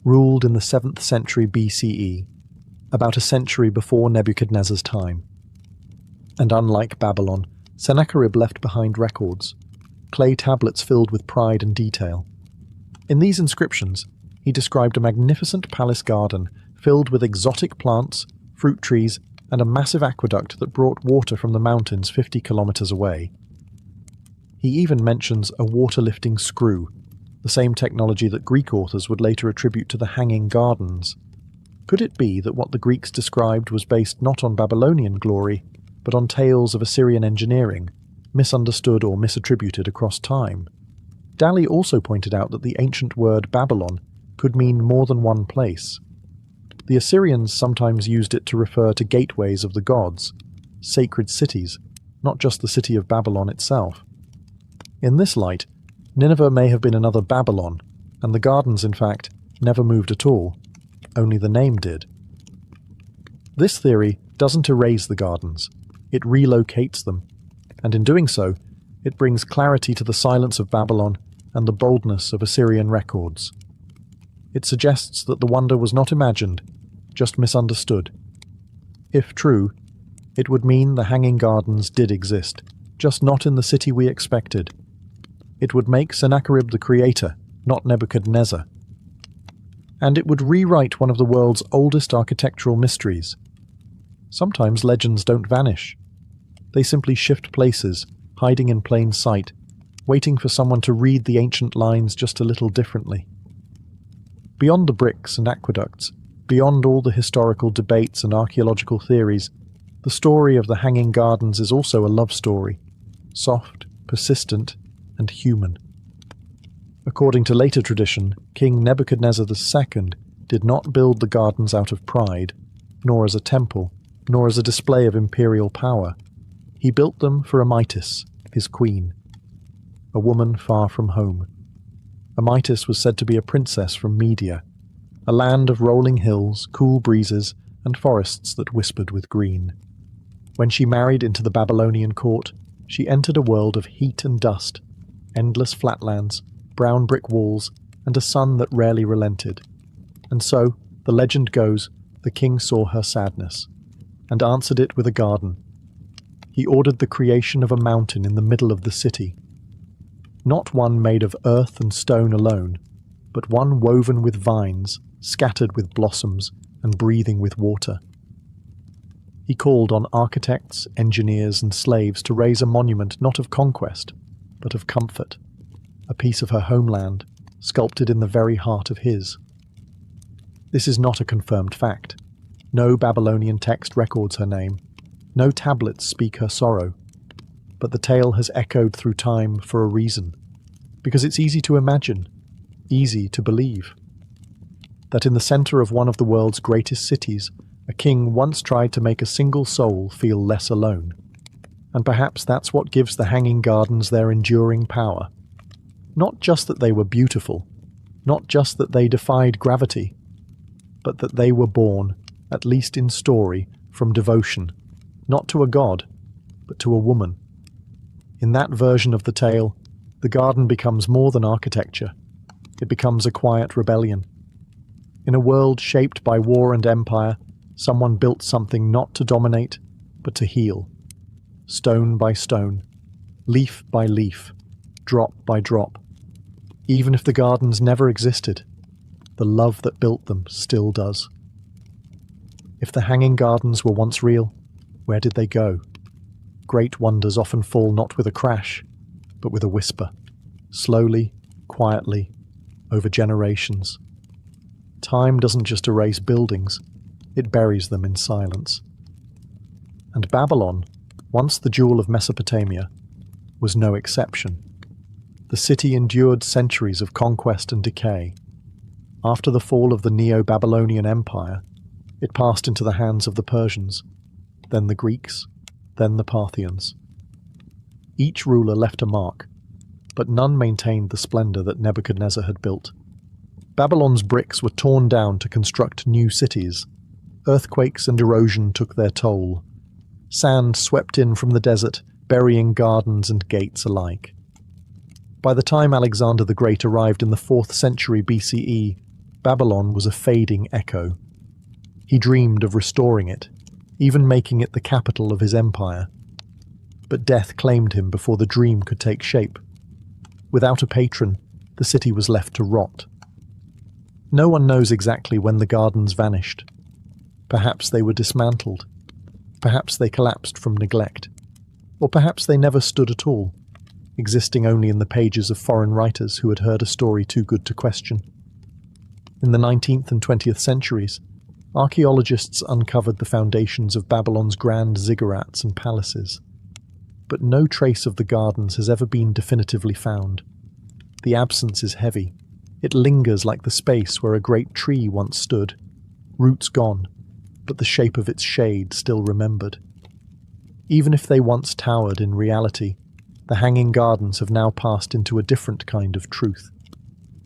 ruled in the 7th century BCE, about a century before Nebuchadnezzar's time. And unlike Babylon, Sennacherib left behind records, clay tablets filled with pride and detail. In these inscriptions, he described a magnificent palace garden filled with exotic plants, fruit trees, and a massive aqueduct that brought water from the mountains 50 kilometers away. He even mentions a water-lifting screw, the same technology that Greek authors would later attribute to the Hanging Gardens. Could it be that what the Greeks described was based not on Babylonian glory, but on tales of Assyrian engineering, misunderstood or misattributed across time? Dalley also pointed out that the ancient word Babylon could mean more than one place. The Assyrians sometimes used it to refer to gateways of the gods, sacred cities, not just the city of Babylon itself. In this light, Nineveh may have been another Babylon, and the gardens, in fact, never moved at all. Only the name did. This theory doesn't erase the gardens, it relocates them, and in doing so, it brings clarity to the silence of Babylon and the boldness of Assyrian records. It suggests that the wonder was not imagined, just misunderstood. If true, it would mean the Hanging Gardens did exist, just not in the city we expected. It would make Sennacherib the creator, not Nebuchadnezzar. And it would rewrite one of the world's oldest architectural mysteries. Sometimes legends don't vanish. They simply shift places, hiding in plain sight, waiting for someone to read the ancient lines just a little differently. Beyond the bricks and aqueducts, beyond all the historical debates and archaeological theories, the story of the Hanging Gardens is also a love story, soft, persistent, and human. According to later tradition, King Nebuchadnezzar II did not build the gardens out of pride, nor as a temple, nor as a display of imperial power. He built them for Amytis, his queen, a woman far from home. Amytis was said to be a princess from Media, a land of rolling hills, cool breezes, and forests that whispered with green. When she married into the Babylonian court, she entered a world of heat and dust, endless flatlands, brown brick walls, and a sun that rarely relented. And so, the legend goes, the king saw her sadness, and answered it with a garden. He ordered the creation of a mountain in the middle of the city, not one made of earth and stone alone, but one woven with vines, scattered with blossoms, and breathing with water. He called on architects, engineers, and slaves to raise a monument not of conquest, but of comfort, a piece of her homeland, sculpted in the very heart of his. This is not a confirmed fact. No Babylonian text records her name. No tablets speak her sorrow. But the tale has echoed through time for a reason, because it's easy to imagine, easy to believe, that in the center of one of the world's greatest cities, a king once tried to make a single soul feel less alone. And perhaps that's what gives the Hanging Gardens their enduring power. Not just that they were beautiful, not just that they defied gravity, but that they were born, at least in story, from devotion, not to a god, but to a woman. In that version of the tale, the garden becomes more than architecture. It becomes a quiet rebellion. In a world shaped by war and empire, someone built something not to dominate, but to heal. Stone by stone, leaf by leaf, drop by drop. Even if the gardens never existed, the love that built them still does. If the Hanging Gardens were once real, where did they go? Great wonders often fall not with a crash, but with a whisper, slowly, quietly, over generations. Time doesn't just erase buildings, it buries them in silence. And Babylon, once the jewel of Mesopotamia, was no exception. The city endured centuries of conquest and decay. After the fall of the Neo-Babylonian Empire, it passed into the hands of the Persians, then the Greeks, then the Parthians. Each ruler left a mark, but none maintained the splendor that Nebuchadnezzar had built. Babylon's bricks were torn down to construct new cities. Earthquakes and erosion took their toll. Sand swept in from the desert, burying gardens and gates alike. By the time Alexander the Great arrived in the 4th century BCE, Babylon was a fading echo. He dreamed of restoring it, even making it the capital of his empire. But death claimed him before the dream could take shape. Without a patron, the city was left to rot. No one knows exactly when the gardens vanished. Perhaps they were dismantled. Perhaps they collapsed from neglect. Or perhaps they never stood at all, existing only in the pages of foreign writers who had heard a story too good to question. In the 19th and 20th centuries, archaeologists uncovered the foundations of Babylon's grand ziggurats and palaces. But no trace of the gardens has ever been definitively found. The absence is heavy. It lingers like the space where a great tree once stood, roots gone, but the shape of its shade still remembered. Even if they once towered in reality, the Hanging Gardens have now passed into a different kind of truth,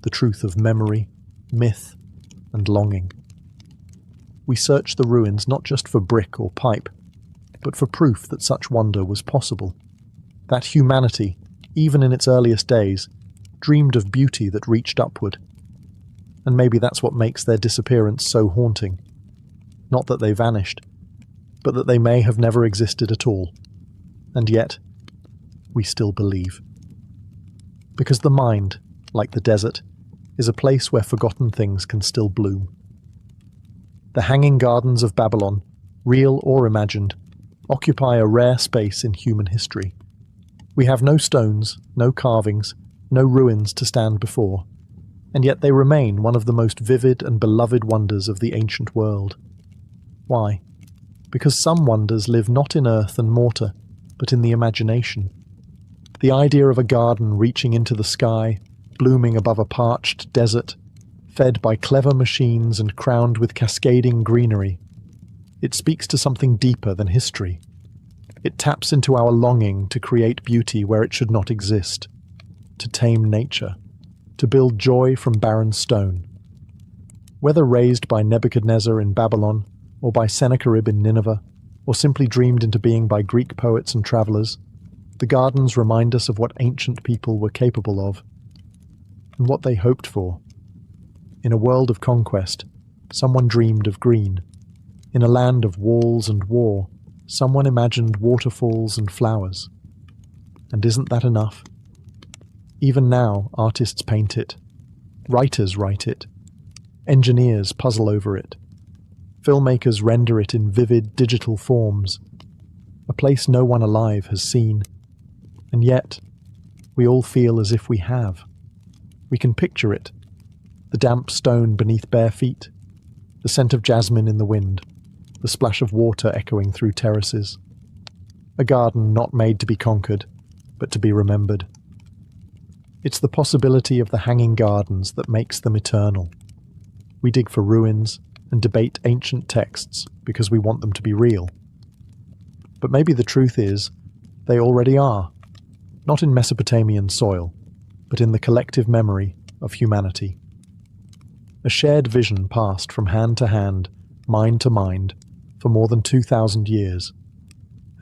the truth of memory, myth, and longing. We search the ruins not just for brick or pipe, but for proof that such wonder was possible, that humanity, even in its earliest days, dreamed of beauty that reached upward. And maybe that's what makes their disappearance so haunting. Not that they vanished, but that they may have never existed at all. And yet, we still believe. Because the mind, like the desert, is a place where forgotten things can still bloom. The Hanging Gardens of Babylon, real or imagined, occupy a rare space in human history. We have no stones, no carvings, no ruins to stand before, and yet they remain one of the most vivid and beloved wonders of the ancient world. Why? Because some wonders live not in earth and mortar, but in the imagination. The idea of a garden reaching into the sky, blooming above a parched desert, fed by clever machines and crowned with cascading greenery. It speaks to something deeper than history. It taps into our longing to create beauty where it should not exist, to tame nature, to build joy from barren stone. Whether raised by Nebuchadnezzar in Babylon or by Sennacherib in Nineveh, or simply dreamed into being by Greek poets and travellers, the gardens remind us of what ancient people were capable of, and what they hoped for. In a world of conquest, someone dreamed of green. In a land of walls and war, someone imagined waterfalls and flowers. And isn't that enough? Even now, artists paint it. Writers write it. Engineers puzzle over it. Filmmakers render it in vivid digital forms. A place no one alive has seen. And yet, we all feel as if we have. We can picture it. The damp stone beneath bare feet. The scent of jasmine in the wind. The splash of water echoing through terraces. A garden not made to be conquered, but to be remembered. It's the possibility of the hanging gardens that makes them eternal. We dig for ruins and debate ancient texts because we want them to be real. But maybe the truth is, they already are, not in Mesopotamian soil, but in the collective memory of humanity. A shared vision passed from hand to hand, mind to mind, for more than 2,000 years,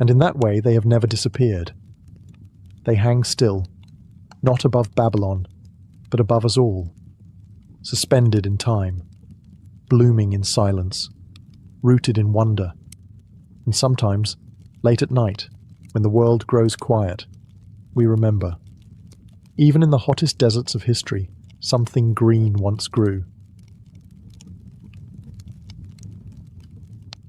and in that way they have never disappeared. They hang still, not above Babylon, but above us all, suspended in time, blooming in silence, rooted in wonder, and sometimes, late at night, when the world grows quiet, we remember. Even in the hottest deserts of history, something green once grew.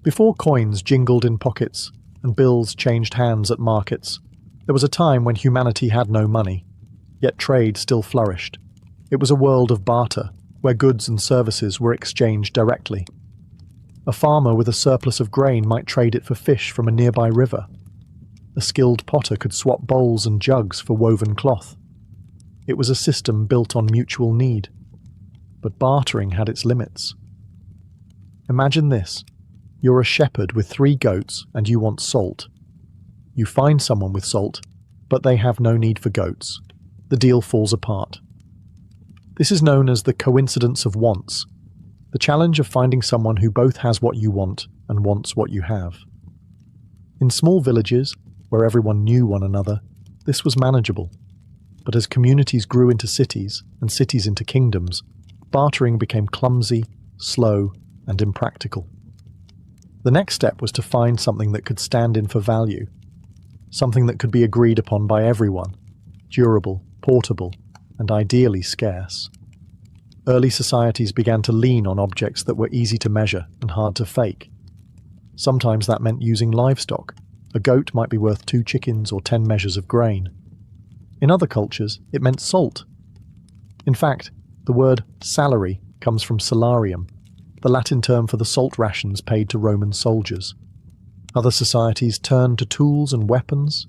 Before coins jingled in pockets and bills changed hands at markets, there was a time when humanity had no money, yet trade still flourished. It was a world of barter, where goods and services were exchanged directly. A farmer with a surplus of grain might trade it for fish from a nearby river. A skilled potter could swap bowls and jugs for woven cloth. It was a system built on mutual need. But bartering had its limits. Imagine this. You're a shepherd with 3 goats and you want salt. You find someone with salt, but they have no need for goats. The deal falls apart. This is known as the coincidence of wants, the challenge of finding someone who both has what you want and wants what you have. In small villages, where everyone knew one another, this was manageable. But as communities grew into cities, and cities into kingdoms, bartering became clumsy, slow, and impractical. The next step was to find something that could stand in for value, something that could be agreed upon by everyone, durable, portable, and ideally scarce. Early societies began to lean on objects that were easy to measure and hard to fake. Sometimes that meant using livestock. A goat might be worth 2 chickens or 10 measures of grain. In other cultures, it meant salt. In fact, the word salary comes from salarium, the Latin term for the salt rations paid to Roman soldiers. Other societies turned to tools and weapons,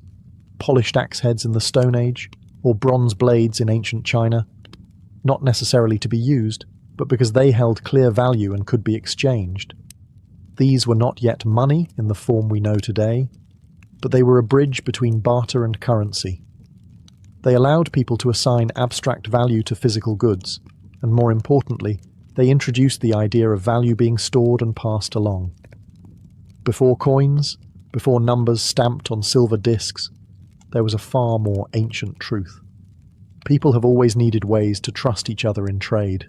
polished axe heads in the Stone Age, or bronze blades in ancient China, not necessarily to be used, but because they held clear value and could be exchanged. These were not yet money in the form we know today, but they were a bridge between barter and currency. They allowed people to assign abstract value to physical goods, and more importantly, they introduced the idea of value being stored and passed along. Before coins, before numbers stamped on silver discs, there was a far more ancient truth. People have always needed ways to trust each other in trade.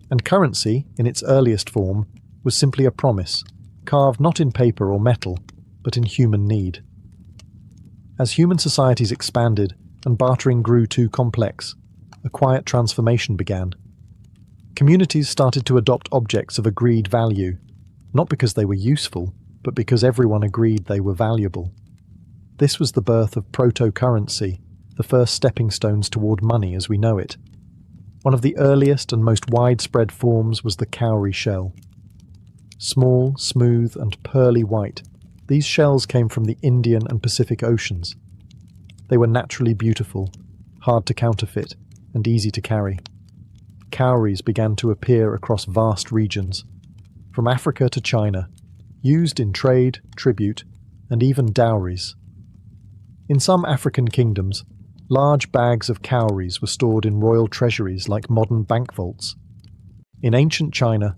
And currency, in its earliest form, was simply a promise, carved not in paper or metal, but in human need. As human societies expanded and bartering grew too complex, a quiet transformation began. Communities started to adopt objects of agreed value, not because they were useful, but because everyone agreed they were valuable. This was the birth of proto-currency, the first stepping stones toward money as we know it. One of the earliest and most widespread forms was the cowrie shell. Small, smooth, and pearly white, these shells came from the Indian and Pacific Oceans. They were naturally beautiful, hard to counterfeit, and easy to carry. Cowries began to appear across vast regions, from Africa to China, used in trade, tribute, and even dowries. In some African kingdoms, large bags of cowries were stored in royal treasuries like modern bank vaults. In ancient China,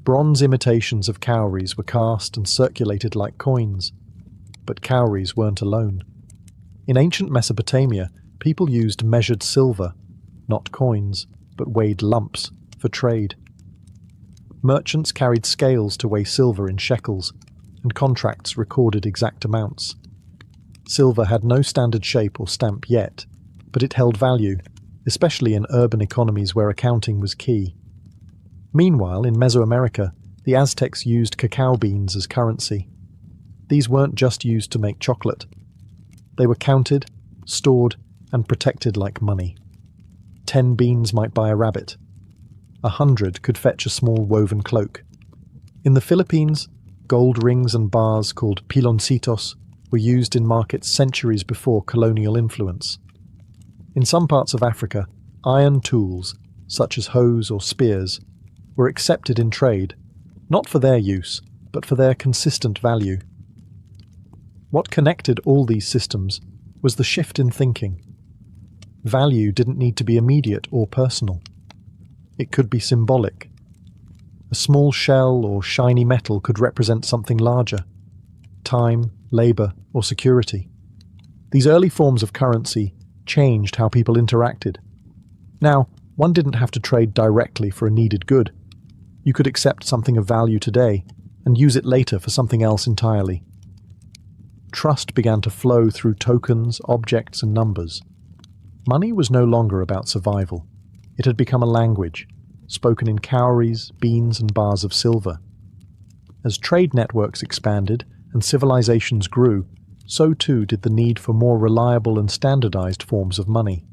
Bronze imitations of cowries were cast and circulated like coins. But cowries weren't alone. In ancient Mesopotamia, people used measured silver, not coins, but weighed lumps, for trade. Merchants carried scales to weigh silver in shekels, and contracts recorded exact amounts. Silver had no standard shape or stamp yet, but it held value, especially in urban economies where accounting was key. Meanwhile, in Mesoamerica, the Aztecs used cacao beans as currency. These weren't just used to make chocolate. They were counted, stored, and protected like money. 10 beans might buy a rabbit. 100 could fetch a small woven cloak. In the Philippines, gold rings and bars called piloncitos were used in markets centuries before colonial influence. In some parts of Africa, iron tools, such as hoes or spears, were accepted in trade, not for their use, but for their consistent value. What connected all these systems was the shift in thinking. Value didn't need to be immediate or personal. It could be symbolic. A small shell or shiny metal could represent something larger: time, labor, or security. These early forms of currency changed how people interacted. Now, one didn't have to trade directly for a needed good. You could accept something of value today and use it later for something else entirely. Trust began to flow through tokens, objects, and numbers. Money was no longer about survival. It had become a language, spoken in cowries, beans, and bars of silver. As trade networks expanded and civilizations grew, so too did the need for more reliable and standardized forms of money.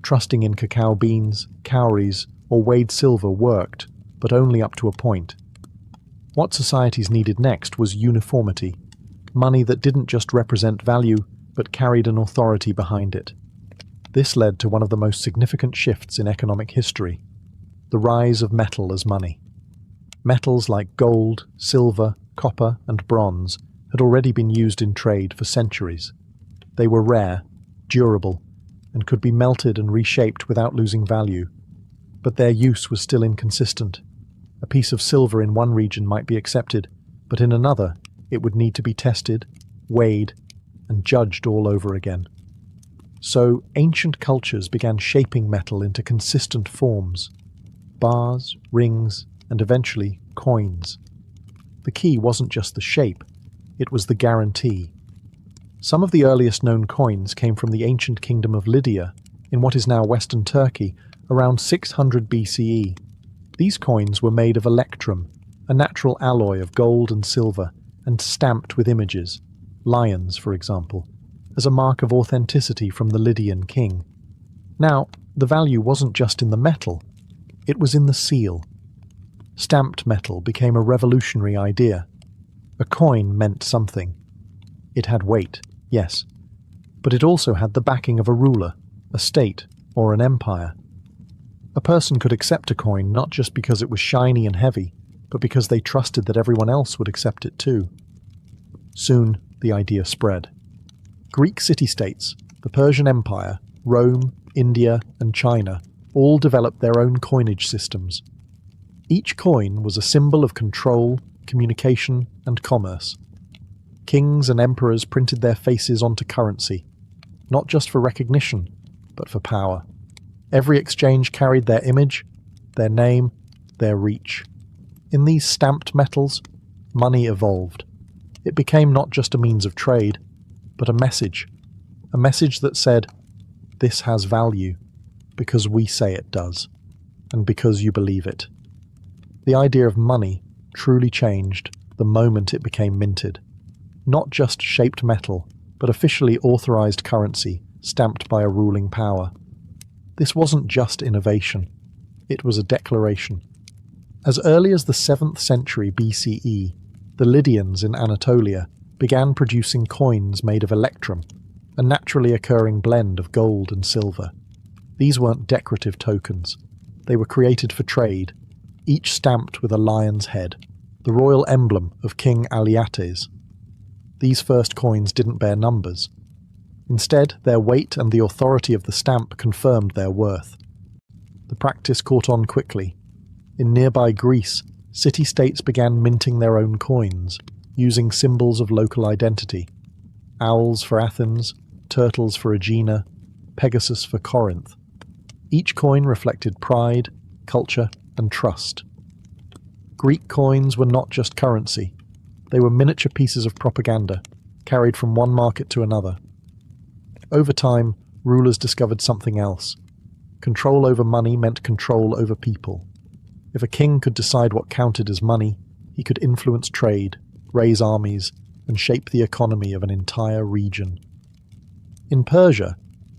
Trusting in cacao beans, cowries, or weighed silver worked, but only up to a point. What societies needed next was uniformity, money that didn't just represent value, but carried an authority behind it. This led to one of the most significant shifts in economic history: the rise of metal as money. Metals like gold, silver, copper, and bronze had already been used in trade for centuries. They were rare, durable, and could be melted and reshaped without losing value. But their use was still inconsistent. A piece of silver in one region might be accepted, but in another it would need to be tested, weighed, and judged all over again. So ancient cultures began shaping metal into consistent forms: bars, rings, and eventually coins. The key wasn't just the shape, it was the guarantee. Some of the earliest known coins came from the ancient kingdom of Lydia, in what is now Western Turkey, around 600 BCE. These coins were made of electrum, a natural alloy of gold and silver, and stamped with images, lions for example, as a mark of authenticity from the Lydian king. Now, the value wasn't just in the metal, it was in the seal. Stamped metal became a revolutionary idea. A coin meant something. It had weight, yes, but it also had the backing of a ruler, a state, or an empire. A person could accept a coin not just because it was shiny and heavy, but because they trusted that everyone else would accept it too. Soon, the idea spread. Greek city-states, the Persian Empire, Rome, India, and China all developed their own coinage systems. Each coin was a symbol of control, communication, and commerce. Kings and emperors printed their faces onto currency, not just for recognition, but for power. Every exchange carried their image, their name, their reach. In these stamped metals, money evolved. It became not just a means of trade, but a message that said, "This has value, because we say it does, and because you believe it." The idea of money truly changed the moment it became minted. Not just shaped metal, but officially authorized currency stamped by a ruling power. This wasn't just innovation, it was a declaration. As early as the 7th century BCE, the Lydians in Anatolia began producing coins made of electrum, a naturally occurring blend of gold and silver. These weren't decorative tokens. They were created for trade, each stamped with a lion's head, the royal emblem of King Aliates. These first coins didn't bear numbers. Instead, their weight and the authority of the stamp confirmed their worth. The practice caught on quickly. In nearby Greece, city-states began minting their own coins, using symbols of local identity: owls for Athens, turtles for Aegina, Pegasus for Corinth. Each coin reflected pride, culture, and trust. Greek coins were not just currency. They were miniature pieces of propaganda, carried from one market to another. Over time, rulers discovered something else. Control over money meant control over people. If a king could decide what counted as money, he could influence trade, raise armies, and shape the economy of an entire region. In Persia,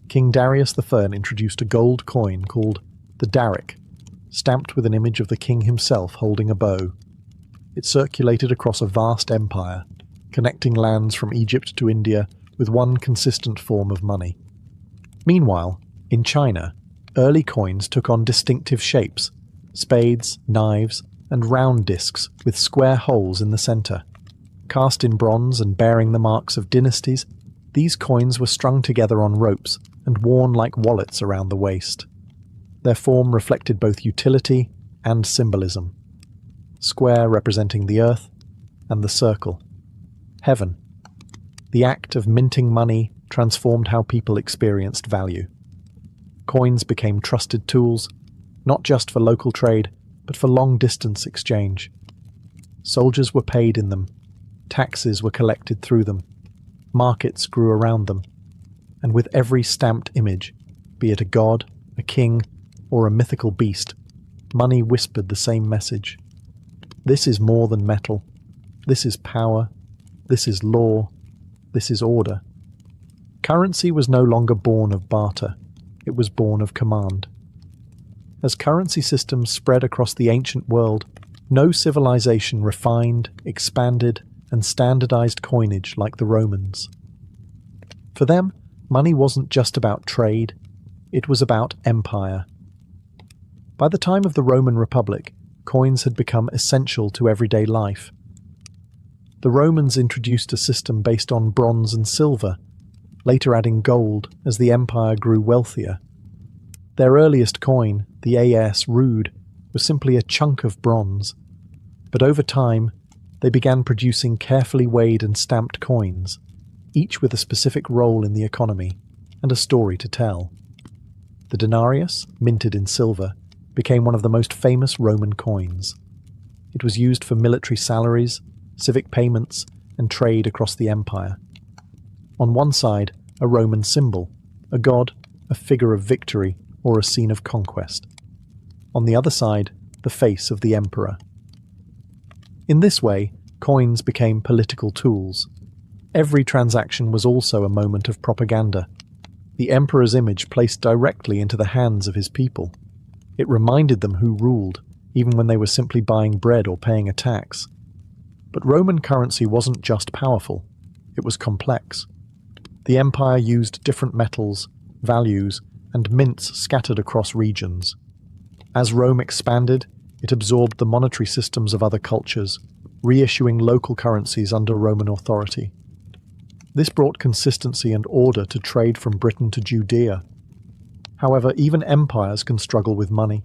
King Darius I introduced a gold coin called the daric, stamped with an image of the king himself holding a bow. It circulated across a vast empire, connecting lands from Egypt to India with one consistent form of money. Meanwhile, in China, early coins took on distinctive shapes: spades, knives, and round discs with square holes in the center. Cast in bronze and bearing the marks of dynasties, these coins were strung together on ropes and worn like wallets around the waist. Their form reflected both utility and symbolism: square representing the earth, and the circle, heaven. The act of minting money transformed how people experienced value. Coins became trusted tools, not just for local trade, but for long-distance exchange. Soldiers were paid in them, taxes were collected through them, markets grew around them, and with every stamped image, be it a god, a king, or a mythical beast, money whispered the same message. This is more than metal. This is power. This is law. This is order. Currency was no longer born of barter. It was born of command. As currency systems spread across the ancient world, no civilization refined, expanded, and standardized coinage like the Romans. For them, money wasn't just about trade, it was about empire. By the time of the Roman Republic, coins had become essential to everyday life. The Romans introduced a system based on bronze and silver, later adding gold as the empire grew wealthier. Their earliest coin, the AS Rood, was simply a chunk of bronze, but over time they began producing carefully weighed and stamped coins, each with a specific role in the economy and a story to tell. The denarius, minted in silver, became one of the most famous Roman coins. It was used for military salaries, civic payments, and trade across the empire. On one side, a Roman symbol, a god, a figure of victory, or a scene of conquest. On the other side, the face of the emperor. In this way, coins became political tools. Every transaction was also a moment of propaganda. The emperor's image placed directly into the hands of his people. It reminded them who ruled, even when they were simply buying bread or paying a tax. But Roman currency wasn't just powerful, it was complex. The empire used different metals, values, and mints scattered across regions. As Rome expanded, it absorbed the monetary systems of other cultures, reissuing local currencies under Roman authority. This brought consistency and order to trade from Britain to Judea. However, even empires can struggle with money.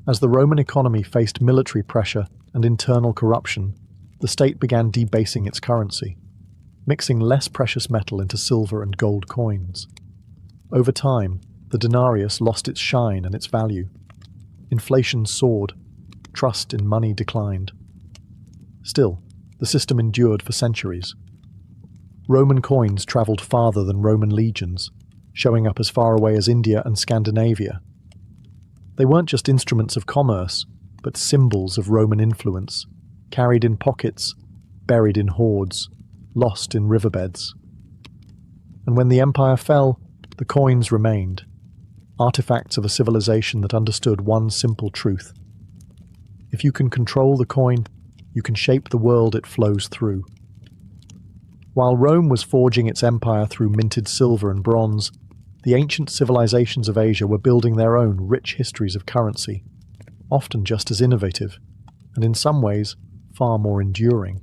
As the Roman economy faced military pressure and internal corruption, the state began debasing its currency, mixing less precious metal into silver and gold coins. Over time, the denarius lost its shine and its value. Inflation soared, trust in money declined. Still, the system endured for centuries. Roman coins travelled farther than Roman legions, showing up as far away as India and Scandinavia. They weren't just instruments of commerce, but symbols of Roman influence, carried in pockets, buried in hoards, lost in riverbeds. And when the empire fell, the coins remained, artifacts of a civilization that understood one simple truth. If you can control the coin, you can shape the world it flows through. While Rome was forging its empire through minted silver and bronze, the ancient civilizations of Asia were building their own rich histories of currency, often just as innovative, and in some ways, far more enduring.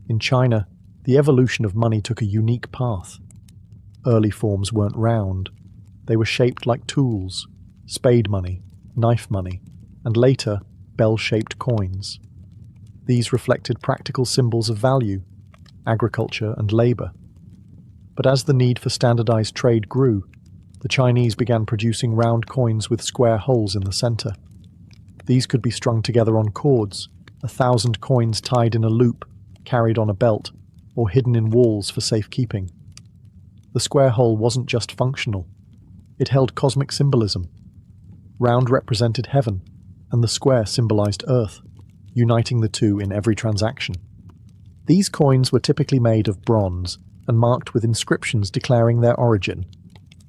In China, the evolution of money took a unique path. Early forms weren't round. They were shaped like tools: spade money, knife money, and later, bell-shaped coins. These reflected practical symbols of value, agriculture and labor. But as the need for standardized trade grew, the Chinese began producing round coins with square holes in the center. These could be strung together on cords, 1,000 coins tied in a loop, carried on a belt, or hidden in walls for safekeeping. The square hole wasn't just functional. It held cosmic symbolism. Round represented heaven, and the square symbolized earth, uniting the two in every transaction. These coins were typically made of bronze and marked with inscriptions declaring their origin,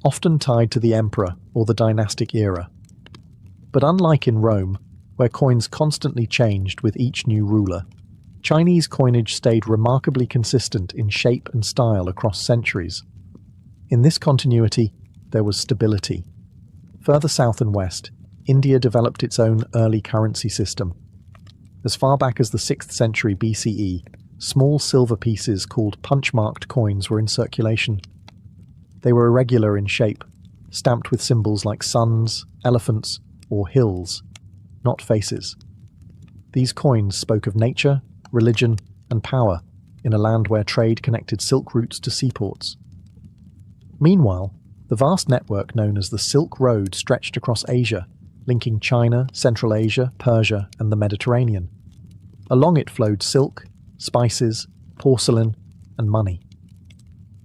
often tied to the emperor or the dynastic era. But unlike in Rome, where coins constantly changed with each new ruler, Chinese coinage stayed remarkably consistent in shape and style across centuries. In this continuity, there was stability. Further south and west, India developed its own early currency system. As far back as the 6th century BCE, small silver pieces called punch-marked coins were in circulation. They were irregular in shape, stamped with symbols like suns, elephants, or hills, not faces. These coins spoke of nature, religion, and power in a land where trade connected silk routes to seaports. Meanwhile, the vast network known as the Silk Road stretched across Asia, linking China, Central Asia, Persia, and the Mediterranean. Along it flowed silk, spices, porcelain, and money.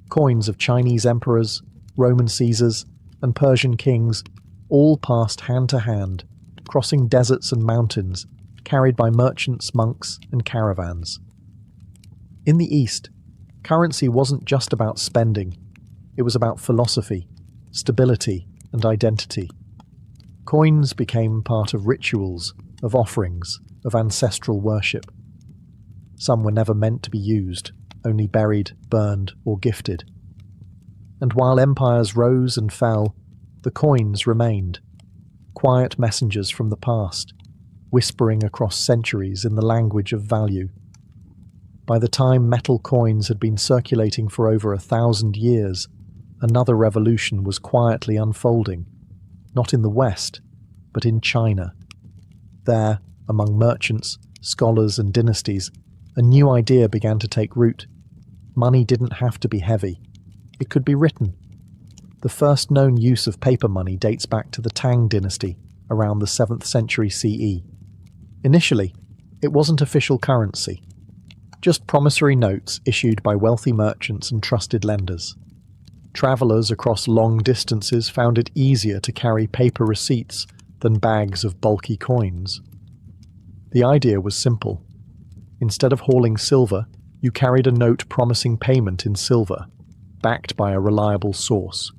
Coins of Chinese emperors, Roman Caesars, and Persian kings all passed hand to hand, crossing deserts and mountains, carried by merchants, monks, and caravans. In the East, currency wasn't just about spending. It was about philosophy, stability, and identity. Coins became part of rituals, of offerings, of ancestral worship. Some were never meant to be used, only buried, burned, or gifted. And while empires rose and fell, the coins remained, quiet messengers from the past, whispering across centuries in the language of value. By the time metal coins had been circulating for over 1,000 years, another revolution was quietly unfolding, not in the West, but in China. There, among merchants, scholars, and dynasties, a new idea began to take root. Money didn't have to be heavy. It could be written. The first known use of paper money dates back to the Tang dynasty, around the 7th century CE. Initially, it wasn't official currency, just promissory notes issued by wealthy merchants and trusted lenders. Travelers across long distances found it easier to carry paper receipts than bags of bulky coins. The idea was simple. Instead of hauling silver, you carried a note promising payment in silver, backed by a reliable source.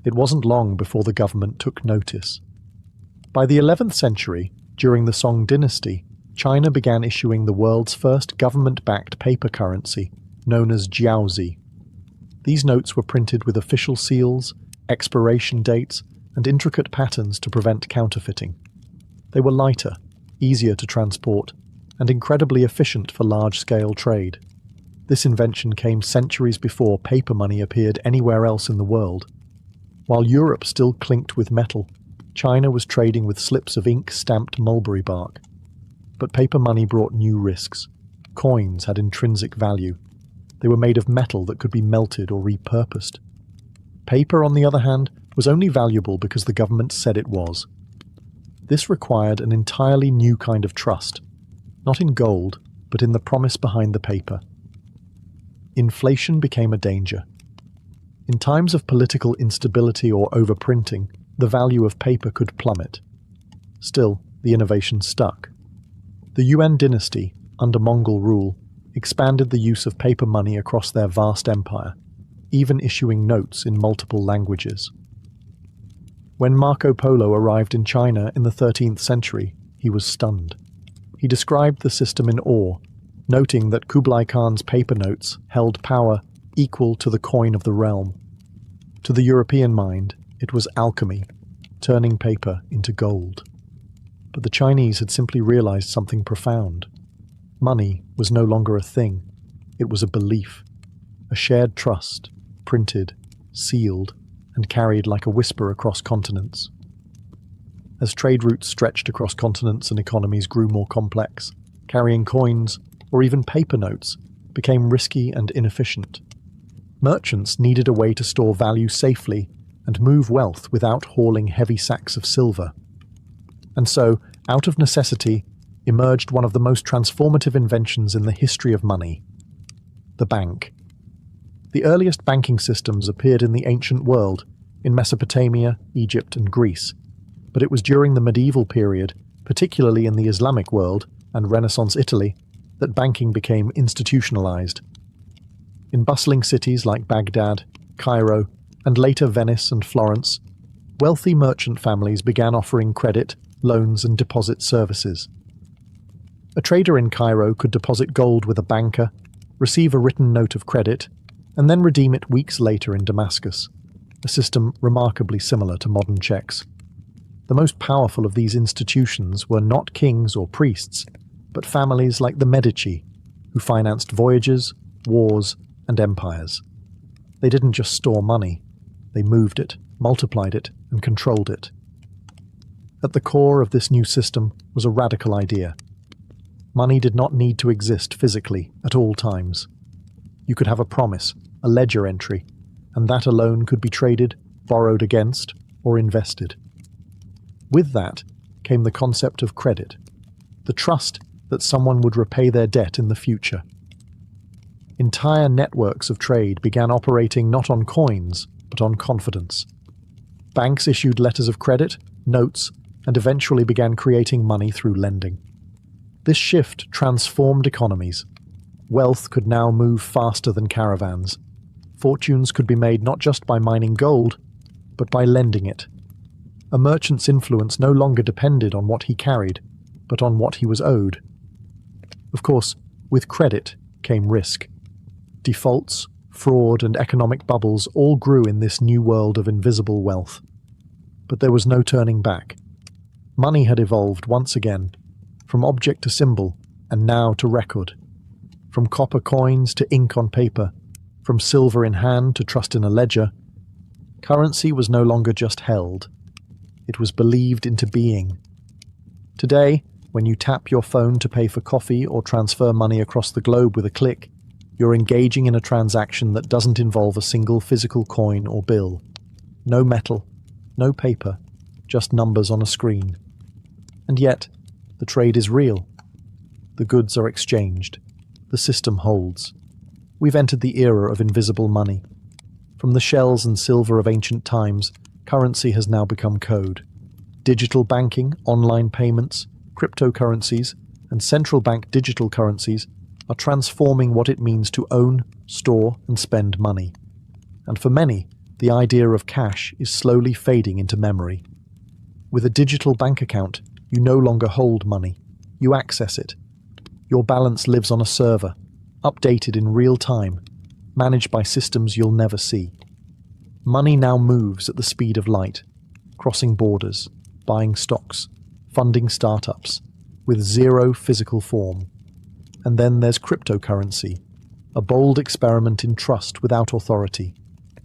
It wasn't long before the government took notice. By the 11th century, during the Song dynasty, China began issuing the world's first government-backed paper currency, known as jiaozi. These notes were printed with official seals, expiration dates, and intricate patterns to prevent counterfeiting. They were lighter, easier to transport, and incredibly efficient for large-scale trade. This invention came centuries before paper money appeared anywhere else in the world. While Europe still clinked with metal, China was trading with slips of ink-stamped mulberry bark. But paper money brought new risks. Coins had intrinsic value. They were made of metal that could be melted or repurposed. Paper, on the other hand, was only valuable because the government said it was. This required an entirely new kind of trust, not in gold, but in the promise behind the paper. Inflation became a danger. In times of political instability or overprinting, the value of paper could plummet. Still, the innovation stuck. The Yuan dynasty, under Mongol rule, expanded the use of paper money across their vast empire, even issuing notes in multiple languages. When Marco Polo arrived in China in the 13th century, he was stunned. He described the system in awe, noting that Kublai Khan's paper notes held power equal to the coin of the realm. To the European mind, it was alchemy, turning paper into gold. But the Chinese had simply realized something profound. Money was no longer a thing, it was a belief, a shared trust, printed, sealed, and carried like a whisper across continents. As trade routes stretched across continents and economies grew more complex, carrying coins, or even paper notes, became risky and inefficient. Merchants needed a way to store value safely and move wealth without hauling heavy sacks of silver. And so, out of necessity, emerged one of the most transformative inventions in the history of money: the bank. The earliest banking systems appeared in the ancient world, in Mesopotamia, Egypt, and Greece, but it was during the medieval period, particularly in the Islamic world and Renaissance Italy, that banking became institutionalized. In bustling cities like Baghdad, Cairo, and later Venice and Florence, wealthy merchant families began offering credit, loans, and deposit services. A trader in Cairo could deposit gold with a banker, receive a written note of credit, and then redeem it weeks later in Damascus, a system remarkably similar to modern checks. The most powerful of these institutions were not kings or priests, but families like the Medici, who financed voyages, wars, and empires. They didn't just store money, they moved it, multiplied it, and controlled it. At the core of this new system was a radical idea. Money did not need to exist physically at all times. You could have a promise, a ledger entry, and that alone could be traded, borrowed against, or invested. With that came the concept of credit, the trust that someone would repay their debt in the future. Entire networks of trade began operating not on coins, but on confidence. Banks issued letters of credit, notes, and eventually began creating money through lending. This shift transformed economies. Wealth could now move faster than caravans. Fortunes could be made not just by mining gold, but by lending it. A merchant's influence no longer depended on what he carried, but on what he was owed. Of course, with credit came risk. Defaults, fraud, and economic bubbles all grew in this new world of invisible wealth. But there was no turning back. Money had evolved once again, from object to symbol, and now to record. From copper coins to ink on paper, from silver in hand to trust in a ledger, currency was no longer just held. It was believed into being. Today, when you tap your phone to pay for coffee or transfer money across the globe with a click, you're engaging in a transaction that doesn't involve a single physical coin or bill. No metal, no paper, just numbers on a screen. And yet, the trade is real. The goods are exchanged. The system holds. We've entered the era of invisible money. From the shells and silver of ancient times, currency has now become code. Digital banking, online payments, cryptocurrencies, and central bank digital currencies are transforming what it means to own, store, and spend money. And for many, the idea of cash is slowly fading into memory. With a digital bank account, you no longer hold money. You access it. Your balance lives on a server, updated in real time, managed by systems you'll never see. Money now moves at the speed of light, crossing borders, buying stocks, funding startups, with zero physical form. And then there's cryptocurrency, a bold experiment in trust without authority.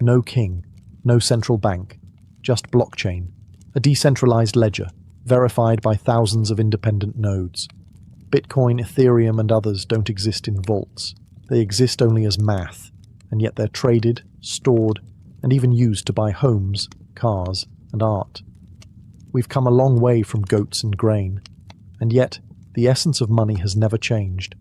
No king, no central bank, just blockchain, a decentralized ledger, verified by thousands of independent nodes. Bitcoin, Ethereum, and others don't exist in vaults. They exist only as math, and yet they're traded, stored, and even used to buy homes, cars, and art. We've come a long way from goats and grain, and yet the essence of money has never changed.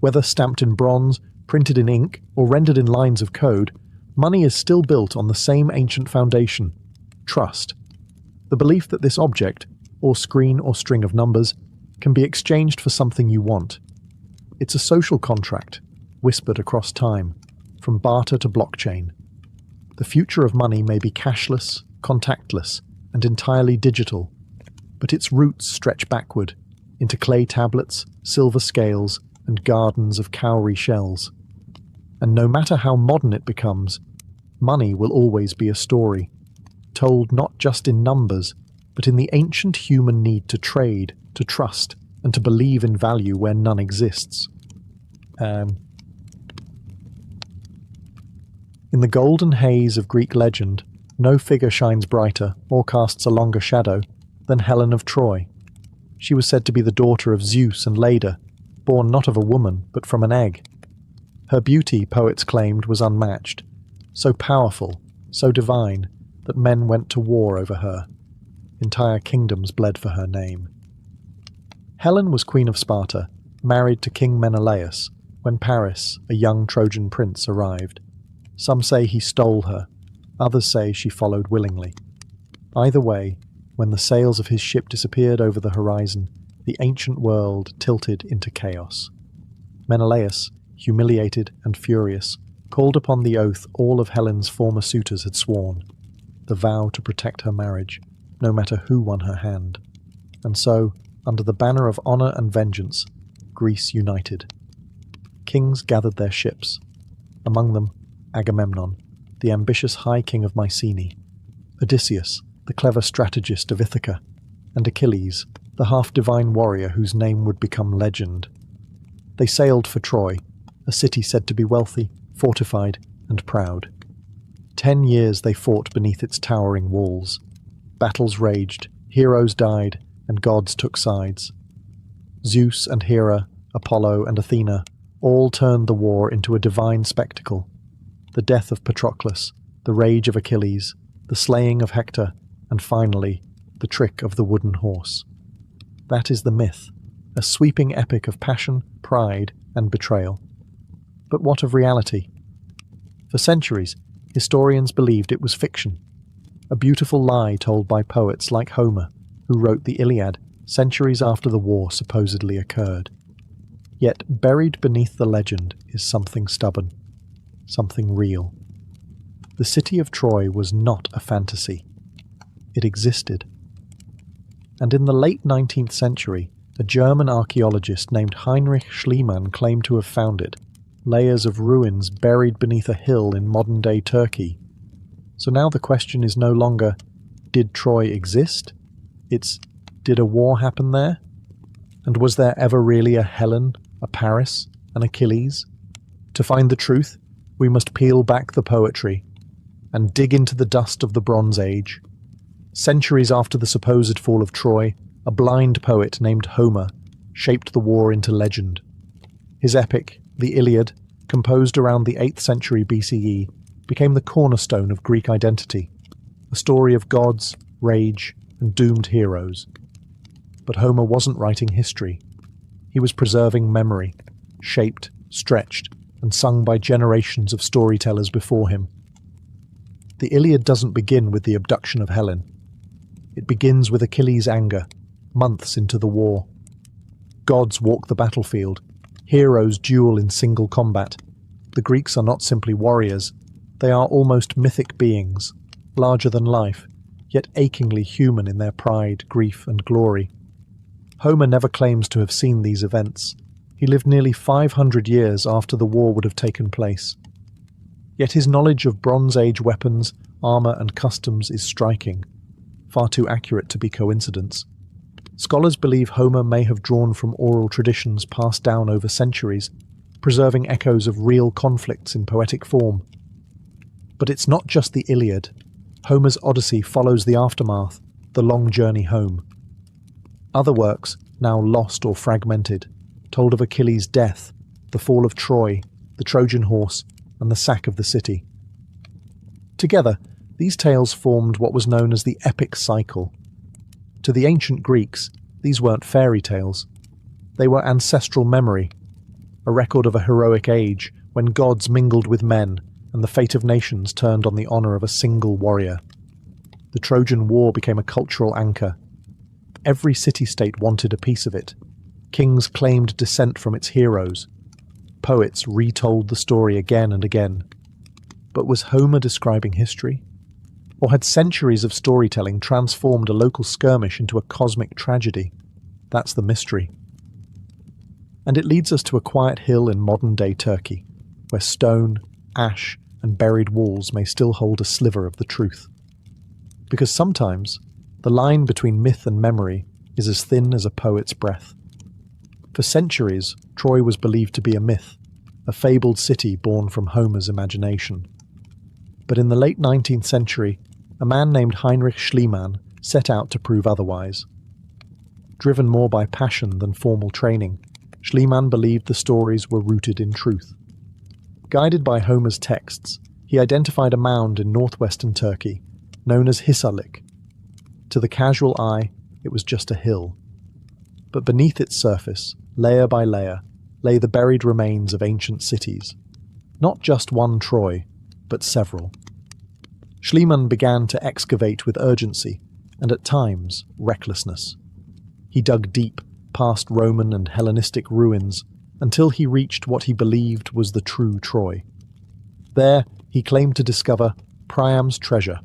Whether stamped in bronze, printed in ink, or rendered in lines of code, money is still built on the same ancient foundation: trust. The belief that this object, or screen or string of numbers, can be exchanged for something you want. It's a social contract, whispered across time, from barter to blockchain. The future of money may be cashless, contactless, and entirely digital, but its roots stretch backward, into clay tablets, silver scales, and gardens of cowrie shells. And no matter how modern it becomes, money will always be a story, told not just in numbers, but in the ancient human need to trade, to trust, and to believe in value where none exists. In the golden haze of Greek legend, no figure shines brighter or casts a longer shadow than Helen of Troy. She was said to be the daughter of Zeus and Leda, born not of a woman, but from an egg. Her beauty, poets claimed, was unmatched, so powerful, so divine, that men went to war over her. Entire kingdoms bled for her name. Helen was queen of Sparta, married to King Menelaus, when Paris, a young Trojan prince, arrived. Some say he stole her, others say she followed willingly. Either way, when the sails of his ship disappeared over the horizon, the ancient world tilted into chaos. Menelaus, humiliated and furious, called upon the oath all of Helen's former suitors had sworn, the vow to protect her marriage, no matter who won her hand. And so, under the banner of honour and vengeance, Greece united. Kings gathered their ships, among them Agamemnon, the ambitious High King of Mycenae, Odysseus, the clever strategist of Ithaca, and Achilles, the half-divine warrior whose name would become legend. They sailed for Troy, a city said to be wealthy, fortified, and proud. 10 years they fought beneath its towering walls. Battles raged, heroes died, and gods took sides. Zeus and Hera, Apollo and Athena, all turned the war into a divine spectacle. The death of Patroclus, the rage of Achilles, the slaying of Hector, and finally, the trick of the wooden horse. That is the myth, a sweeping epic of passion, pride, and betrayal. But what of reality? For centuries, historians believed it was fiction, a beautiful lie told by poets like Homer, who wrote the Iliad centuries after the war supposedly occurred. Yet buried beneath the legend is something stubborn, something real. The city of Troy was not a fantasy. It existed. And in the late 19th century, a German archaeologist named Heinrich Schliemann claimed to have found it, layers of ruins buried beneath a hill in modern-day Turkey. So now the question is no longer, did Troy exist? It's, did a war happen there? And was there ever really a Helen, a Paris, an Achilles? To find the truth, we must peel back the poetry and dig into the dust of the Bronze Age. Centuries after the supposed fall of Troy, a blind poet named Homer shaped the war into legend. His epic, the Iliad, composed around the 8th century BCE, became the cornerstone of Greek identity, a story of gods, rage, and doomed heroes. But Homer wasn't writing history. He was preserving memory, shaped, stretched, and sung by generations of storytellers before him. The Iliad doesn't begin with the abduction of Helen. It begins with Achilles' anger, months into the war. Gods walk the battlefield. Heroes duel in single combat. The Greeks are not simply warriors. They are almost mythic beings, larger than life, yet achingly human in their pride, grief, and glory. Homer never claims to have seen these events. He lived nearly 500 years after the war would have taken place. Yet his knowledge of Bronze Age weapons, armour, and customs is striking, far too accurate to be coincidence. Scholars believe Homer may have drawn from oral traditions passed down over centuries, preserving echoes of real conflicts in poetic form. But it's not just the Iliad. Homer's Odyssey follows the aftermath, the long journey home. Other works, now lost or fragmented, told of Achilles' death, the fall of Troy, the Trojan horse, and the sack of the city. Together, these tales formed what was known as the epic cycle. To the ancient Greeks, these weren't fairy tales. They were ancestral memory, a record of a heroic age when gods mingled with men and the fate of nations turned on the honour of a single warrior. The Trojan War became a cultural anchor. Every city-state wanted a piece of it. Kings claimed descent from its heroes. Poets retold the story again and again. But was Homer describing history? Or had centuries of storytelling transformed a local skirmish into a cosmic tragedy? That's the mystery. And it leads us to a quiet hill in modern-day Turkey, where stone, ash, and buried walls may still hold a sliver of the truth. Because sometimes, the line between myth and memory is as thin as a poet's breath. For centuries, Troy was believed to be a myth, a fabled city born from Homer's imagination. But in the late 19th century, a man named Heinrich Schliemann set out to prove otherwise. Driven more by passion than formal training, Schliemann believed the stories were rooted in truth. Guided by Homer's texts, he identified a mound in northwestern Turkey, known as Hisarlik. To the casual eye, it was just a hill. But beneath its surface, layer by layer, lay the buried remains of ancient cities. Not just one Troy, but several. Schliemann began to excavate with urgency, and at times, recklessness. He dug deep, past Roman and Hellenistic ruins, until he reached what he believed was the true Troy. There, he claimed to discover Priam's treasure,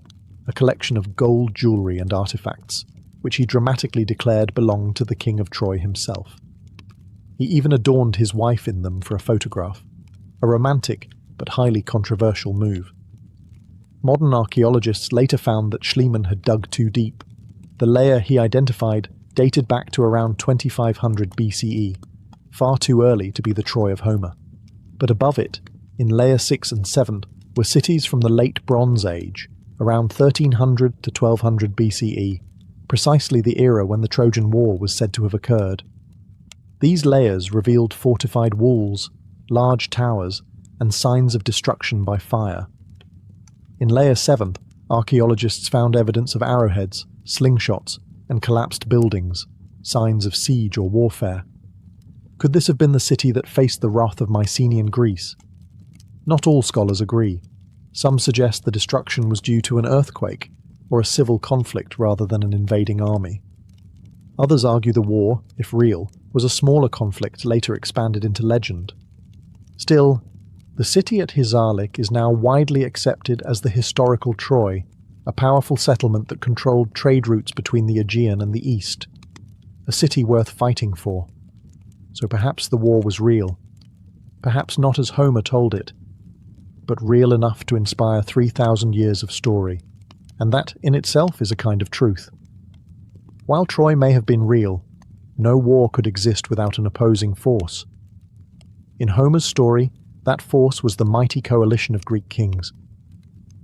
a collection of gold jewelry and artifacts, which he dramatically declared belonged to the king of Troy himself. He even adorned his wife in them for a photograph, a romantic but highly controversial move. Modern archaeologists later found that Schliemann had dug too deep. The layer he identified dated back to around 2500 BCE, far too early to be the Troy of Homer. But above it, in layer 6 and 7, were cities from the late Bronze Age, around 1300 to 1200 BCE, precisely the era when the Trojan War was said to have occurred. These layers revealed fortified walls, large towers, and signs of destruction by fire. In layer 7, archaeologists found evidence of arrowheads, slingshots, and collapsed buildings, signs of siege or warfare. Could this have been the city that faced the wrath of Mycenaean Greece? Not all scholars agree. Some suggest the destruction was due to an earthquake or a civil conflict rather than an invading army. Others argue the war, if real, was a smaller conflict later expanded into legend. Still, the city at Hisarlik is now widely accepted as the historical Troy, a powerful settlement that controlled trade routes between the Aegean and the East. A city worth fighting for. So perhaps the war was real. Perhaps not as Homer told it, but real enough to inspire 3,000 years of story. And that in itself is a kind of truth. While Troy may have been real, no war could exist without an opposing force. In Homer's story, that force was the mighty coalition of Greek kings.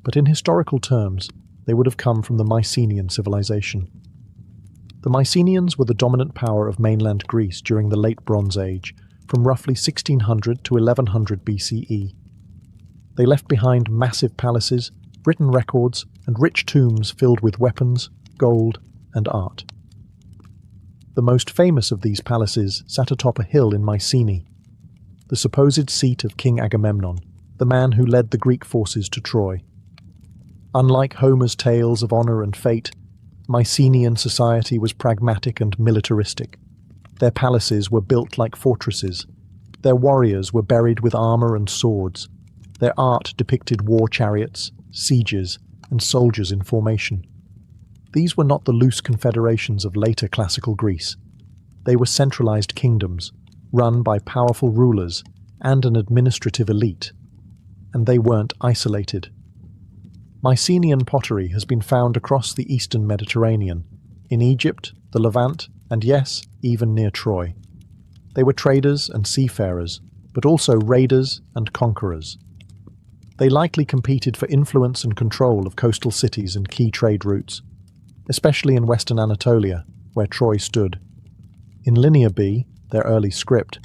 But in historical terms, they would have come from the Mycenaean civilization. The Mycenaeans were the dominant power of mainland Greece during the Late Bronze Age, from roughly 1600 to 1100 BCE. They left behind massive palaces, written records, and rich tombs filled with weapons, gold, and art. The most famous of these palaces sat atop a hill in Mycenae, the supposed seat of King Agamemnon, the man who led the Greek forces to Troy. Unlike Homer's tales of honor and fate, Mycenaean society was pragmatic and militaristic. Their palaces were built like fortresses. Their warriors were buried with armor and swords. Their art depicted war chariots, sieges, and soldiers in formation. These were not the loose confederations of later classical Greece. They were centralized kingdoms, run by powerful rulers and an administrative elite. And they weren't isolated. Mycenaean pottery has been found across the eastern Mediterranean, in Egypt, the Levant, and yes, even near Troy. They were traders and seafarers, but also raiders and conquerors. They likely competed for influence and control of coastal cities and key trade routes, especially in western Anatolia, where Troy stood. In Linear B, their early script,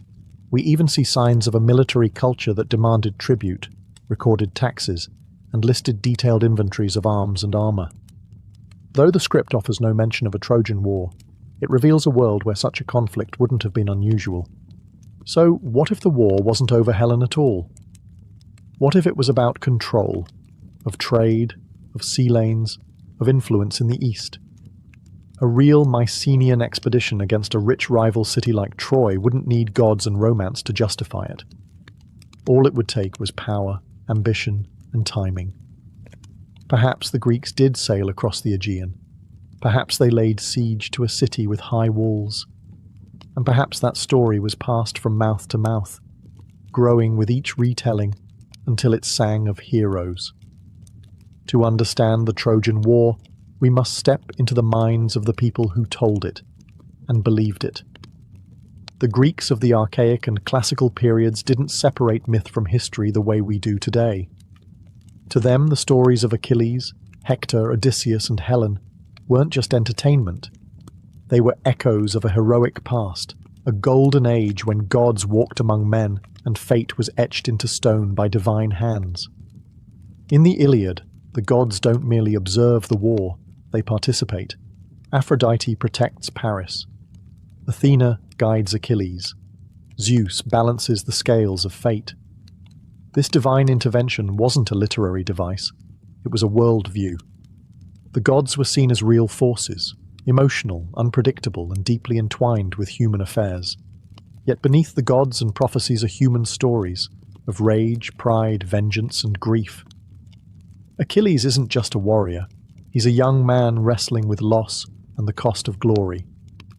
we even see signs of a military culture that demanded tribute, recorded taxes, and listed detailed inventories of arms and armor. Though the script offers no mention of a Trojan War, it reveals a world where such a conflict wouldn't have been unusual. So what if the war wasn't over Helen at all? What if it was about control, of trade, of sea lanes, of influence in the east? A real Mycenaean expedition against a rich rival city like Troy wouldn't need gods and romance to justify it. All it would take was power, ambition, and timing. Perhaps the Greeks did sail across the Aegean. Perhaps they laid siege to a city with high walls. And perhaps that story was passed from mouth to mouth, growing with each retelling until it sang of heroes. To understand the Trojan War, we must step into the minds of the people who told it and believed it. The Greeks of the archaic and classical periods didn't separate myth from history the way we do today. To them, the stories of Achilles, Hector, Odysseus, and Helen weren't just entertainment. They were echoes of a heroic past, a golden age when gods walked among men and fate was etched into stone by divine hands. In the Iliad, the gods don't merely observe the war, they participate. Aphrodite protects Paris. Athena guides Achilles. Zeus balances the scales of fate. This divine intervention wasn't a literary device, it was a worldview. The gods were seen as real forces, emotional, unpredictable, and deeply entwined with human affairs. Yet beneath the gods and prophecies are human stories of rage, pride, vengeance, and grief. Achilles isn't just a warrior. He's a young man wrestling with loss and the cost of glory.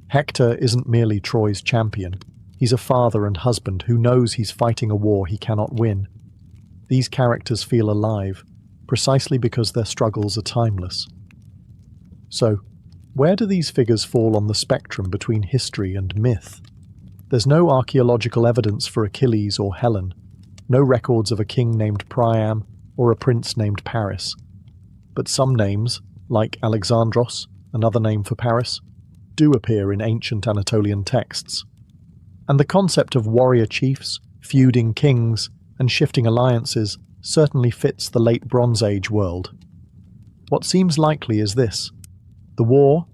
Hector isn't merely Troy's champion. He's a father and husband who knows he's fighting a war he cannot win. These characters feel alive, precisely because their struggles are timeless. So, where do these figures fall on the spectrum between history and myth? There's no archaeological evidence for Achilles or Helen, no records of a king named Priam or a prince named Paris. But some names, like Alexandros, another name for Paris, do appear in ancient Anatolian texts. And the concept of warrior chiefs, feuding kings, and shifting alliances certainly fits the late Bronze Age world. What seems likely is this. The war,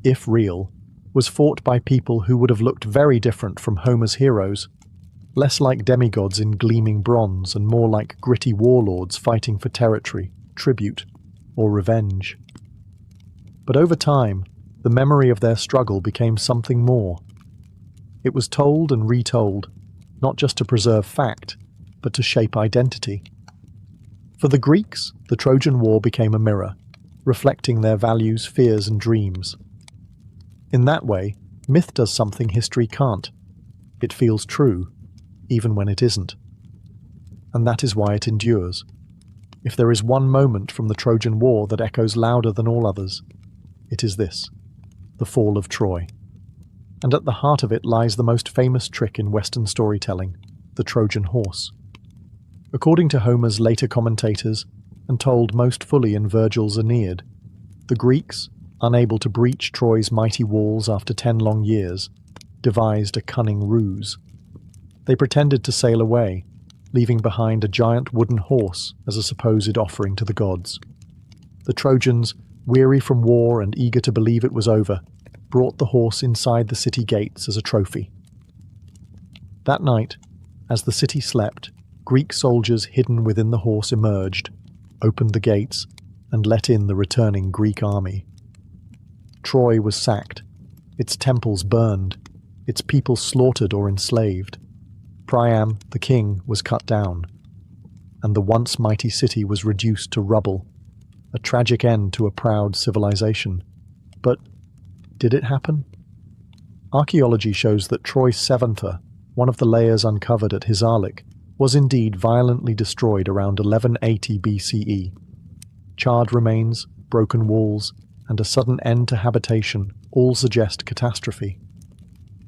if real, was fought by people who would have looked very different from Homer's heroes, less like demigods in gleaming bronze and more like gritty warlords fighting for territory, tribute, or revenge. But over time, the memory of their struggle became something more. It was told and retold, not just to preserve fact, but to shape identity. For the Greeks, the Trojan War became a mirror, reflecting their values, fears, and dreams. In that way, myth does something history can't. It feels true, even when it isn't. And that is why it endures. If there is one moment from the Trojan War that echoes louder than all others, it is this, the fall of Troy. And at the heart of it lies the most famous trick in Western storytelling, the Trojan horse. According to Homer's later commentators, and told most fully in Virgil's Aeneid, the Greeks, unable to breach Troy's mighty walls after 10 long years, devised a cunning ruse. They pretended to sail away, leaving behind a giant wooden horse as a supposed offering to the gods. The Trojans, weary from war and eager to believe it was over, brought the horse inside the city gates as a trophy. That night, as the city slept, Greek soldiers hidden within the horse emerged, opened the gates, and let in the returning Greek army. Troy was sacked, its temples burned, its people slaughtered or enslaved. Priam, the king, was cut down, and the once mighty city was reduced to rubble, a tragic end to a proud civilization. But did it happen? Archaeology shows that Troy's Seventh, one of the layers uncovered at Hisarlik, was indeed violently destroyed around 1180 BCE. Charred remains, broken walls, and a sudden end to habitation all suggest catastrophe.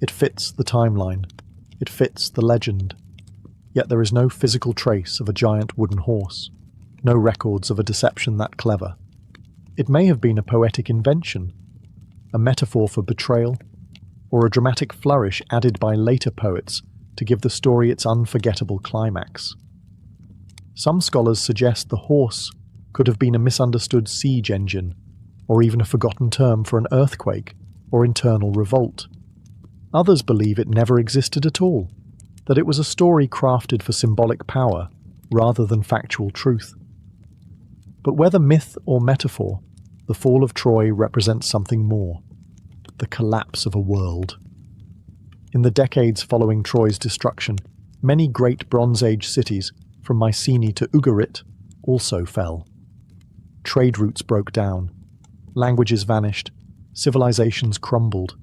It fits the timeline. It fits the legend. Yet there is no physical trace of a giant wooden horse, no records of a deception that clever. It may have been a poetic invention, a metaphor for betrayal, or a dramatic flourish added by later poets to give the story its unforgettable climax. Some scholars suggest the horse could have been a misunderstood siege engine, or even a forgotten term for an earthquake or internal revolt. Others believe it never existed at all, that it was a story crafted for symbolic power rather than factual truth. But whether myth or metaphor, the fall of Troy represents something more, the collapse of a world. In the decades following Troy's destruction, many great Bronze Age cities, from Mycenae to Ugarit, also fell. Trade routes broke down, languages vanished, civilizations crumbled.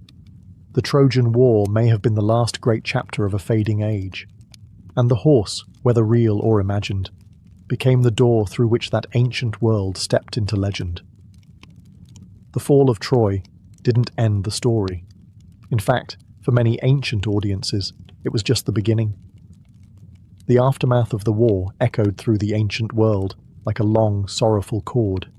The Trojan War may have been the last great chapter of a fading age, and the horse, whether real or imagined, became the door through which that ancient world stepped into legend. The fall of Troy didn't end the story. In fact, for many ancient audiences, it was just the beginning. The aftermath of the war echoed through the ancient world like a long, sorrowful chord.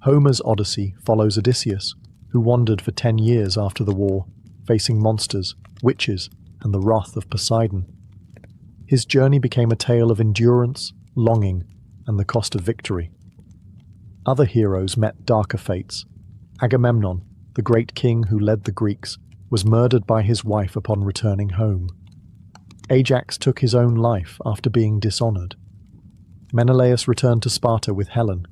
Homer's Odyssey follows Odysseus, who wandered for 10 years after the war, facing monsters, witches, and the wrath of Poseidon. His journey became a tale of endurance, longing, and the cost of victory. Other heroes met darker fates. Agamemnon, the great king who led the Greeks, was murdered by his wife upon returning home. Ajax took his own life after being dishonored. Menelaus returned to Sparta with Helen,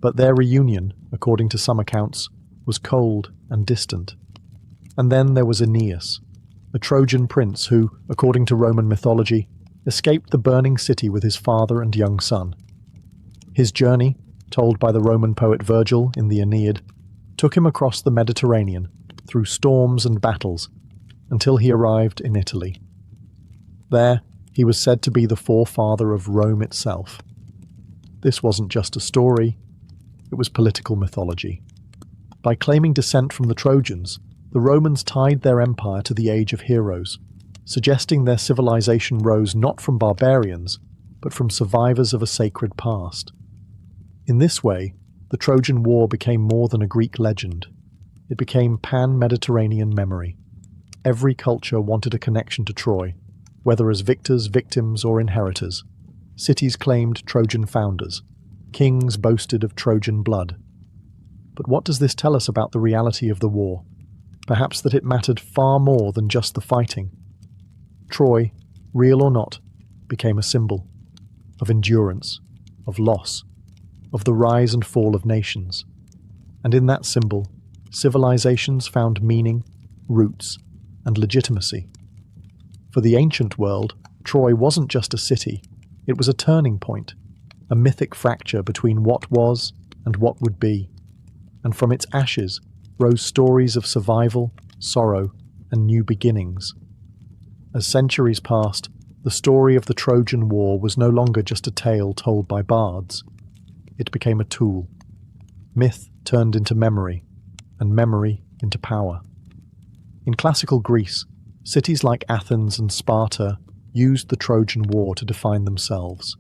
but their reunion, according to some accounts, was cold and distant. And then there was Aeneas, a Trojan prince who, according to Roman mythology, escaped the burning city with his father and young son. His journey, told by the Roman poet Virgil in the Aeneid, took him across the Mediterranean, through storms and battles, until he arrived in Italy. There, he was said to be the forefather of Rome itself. This wasn't just a story, it was political mythology. By claiming descent from the Trojans, the Romans tied their empire to the age of heroes, suggesting their civilization rose not from barbarians, but from survivors of a sacred past. In this way, the Trojan War became more than a Greek legend. It became pan-Mediterranean memory. Every culture wanted a connection to Troy, whether as victors, victims, or inheritors. Cities claimed Trojan founders. Kings boasted of Trojan blood. But what does this tell us about the reality of the war? Perhaps that it mattered far more than just the fighting. Troy, real or not, became a symbol of endurance, of loss, of the rise and fall of nations. And in that symbol, civilizations found meaning, roots, and legitimacy. For the ancient world, Troy wasn't just a city, it was a turning point, a mythic fracture between what was and what would be. And from its ashes rose stories of survival, sorrow, and new beginnings. As centuries passed, the story of the Trojan War was no longer just a tale told by bards. It became a tool. Myth turned into memory, and memory into power. In classical Greece, cities like Athens and Sparta used the Trojan War to define themselves.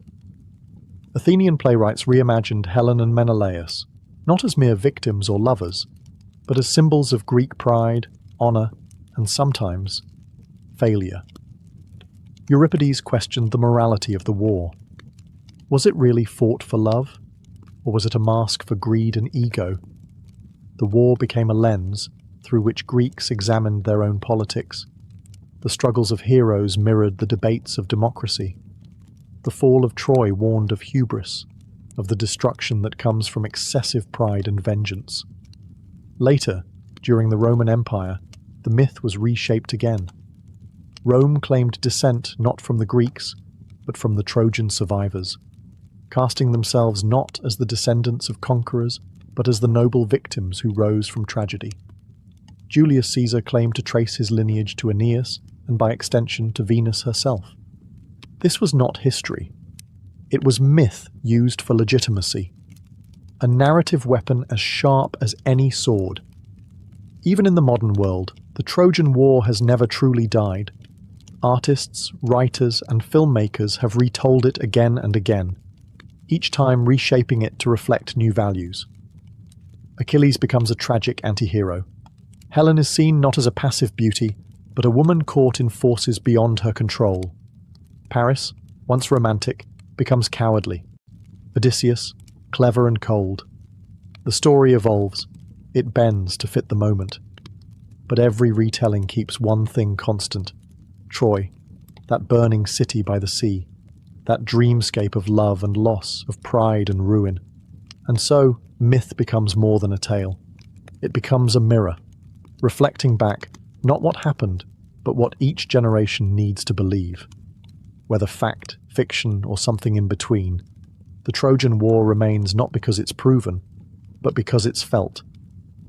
Athenian playwrights reimagined Helen and Menelaus, not as mere victims or lovers, but as symbols of Greek pride, honor, and sometimes failure. Euripides questioned the morality of the war. Was it really fought for love, or was it a mask for greed and ego? The war became a lens through which Greeks examined their own politics. The struggles of heroes mirrored the debates of democracy. The fall of Troy warned of hubris, of the destruction that comes from excessive pride and vengeance. Later, during the Roman Empire, the myth was reshaped again. Rome claimed descent not from the Greeks, but from the Trojan survivors, casting themselves not as the descendants of conquerors, but as the noble victims who rose from tragedy. Julius Caesar claimed to trace his lineage to Aeneas, and by extension to Venus herself. This was not history. It was myth used for legitimacy, a narrative weapon as sharp as any sword. Even in the modern world, the Trojan War has never truly died. Artists, writers, and filmmakers have retold it again and again, each time reshaping it to reflect new values. Achilles becomes a tragic anti-hero. Helen is seen not as a passive beauty, but a woman caught in forces beyond her control. Paris, once romantic, becomes cowardly. Odysseus, clever and cold. The story evolves. It bends to fit the moment. But every retelling keeps one thing constant. Troy, that burning city by the sea, that dreamscape of love and loss, of pride and ruin. And so, myth becomes more than a tale. It becomes a mirror, reflecting back not what happened, but what each generation needs to believe. Whether fact, fiction, or something in between, the Trojan War remains not because it's proven, but because it's felt.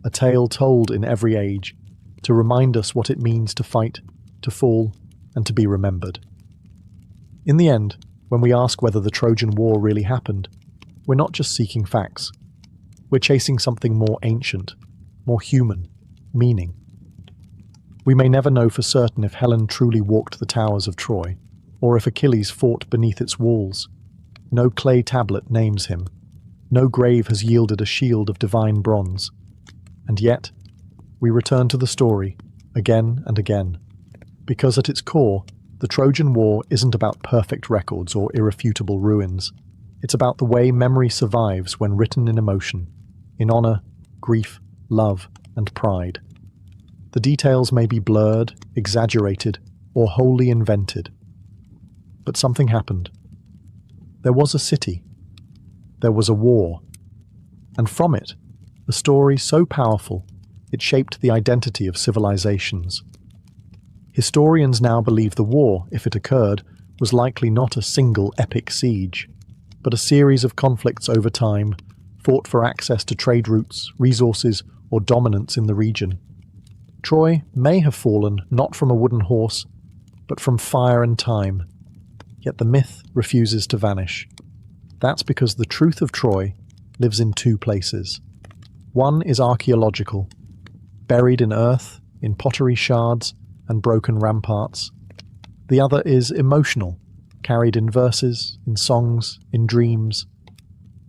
A tale told in every age, to remind us what it means to fight, to fall, and to be remembered. In the end, when we ask whether the Trojan War really happened, we're not just seeking facts. We're chasing something more ancient, more human, meaning. We may never know for certain if Helen truly walked the towers of Troy, or if Achilles fought beneath its walls. No clay tablet names him. No grave has yielded a shield of divine bronze. And yet, we return to the story, again and again, because at its core, the Trojan War isn't about perfect records or irrefutable ruins. It's about the way memory survives when written in emotion, in honor, grief, love, and pride. The details may be blurred, exaggerated, or wholly invented. But something happened. There was a city. There was a war. And from it, a story so powerful, it shaped the identity of civilizations. Historians now believe the war, if it occurred, was likely not a single epic siege, but a series of conflicts over time, fought for access to trade routes, resources, or dominance in the region. Troy may have fallen not from a wooden horse, but from fire and time. Yet the myth refuses to vanish. That's because the truth of Troy lives in two places. One is archaeological, buried in earth, in pottery shards and broken ramparts. The other is emotional, carried in verses, in songs, in dreams.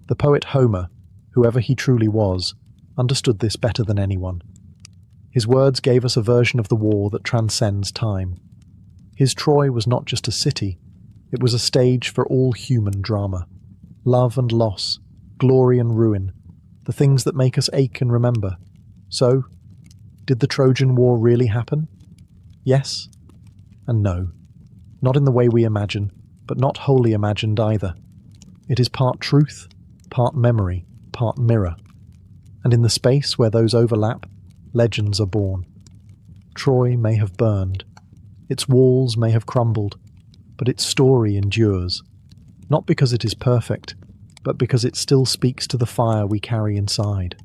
The poet Homer, whoever he truly was, understood this better than anyone. His words gave us a version of the war that transcends time. His Troy was not just a city, it was a stage for all human drama. Love and loss, glory and ruin, the things that make us ache and remember. So, did the Trojan War really happen? Yes and no. Not in the way we imagine, but not wholly imagined either. It is part truth, part memory, part mirror. And in the space where those overlap, legends are born. Troy may have burned. Its walls may have crumbled, but its story endures. Not because it is perfect, but because it still speaks to the fire we carry inside.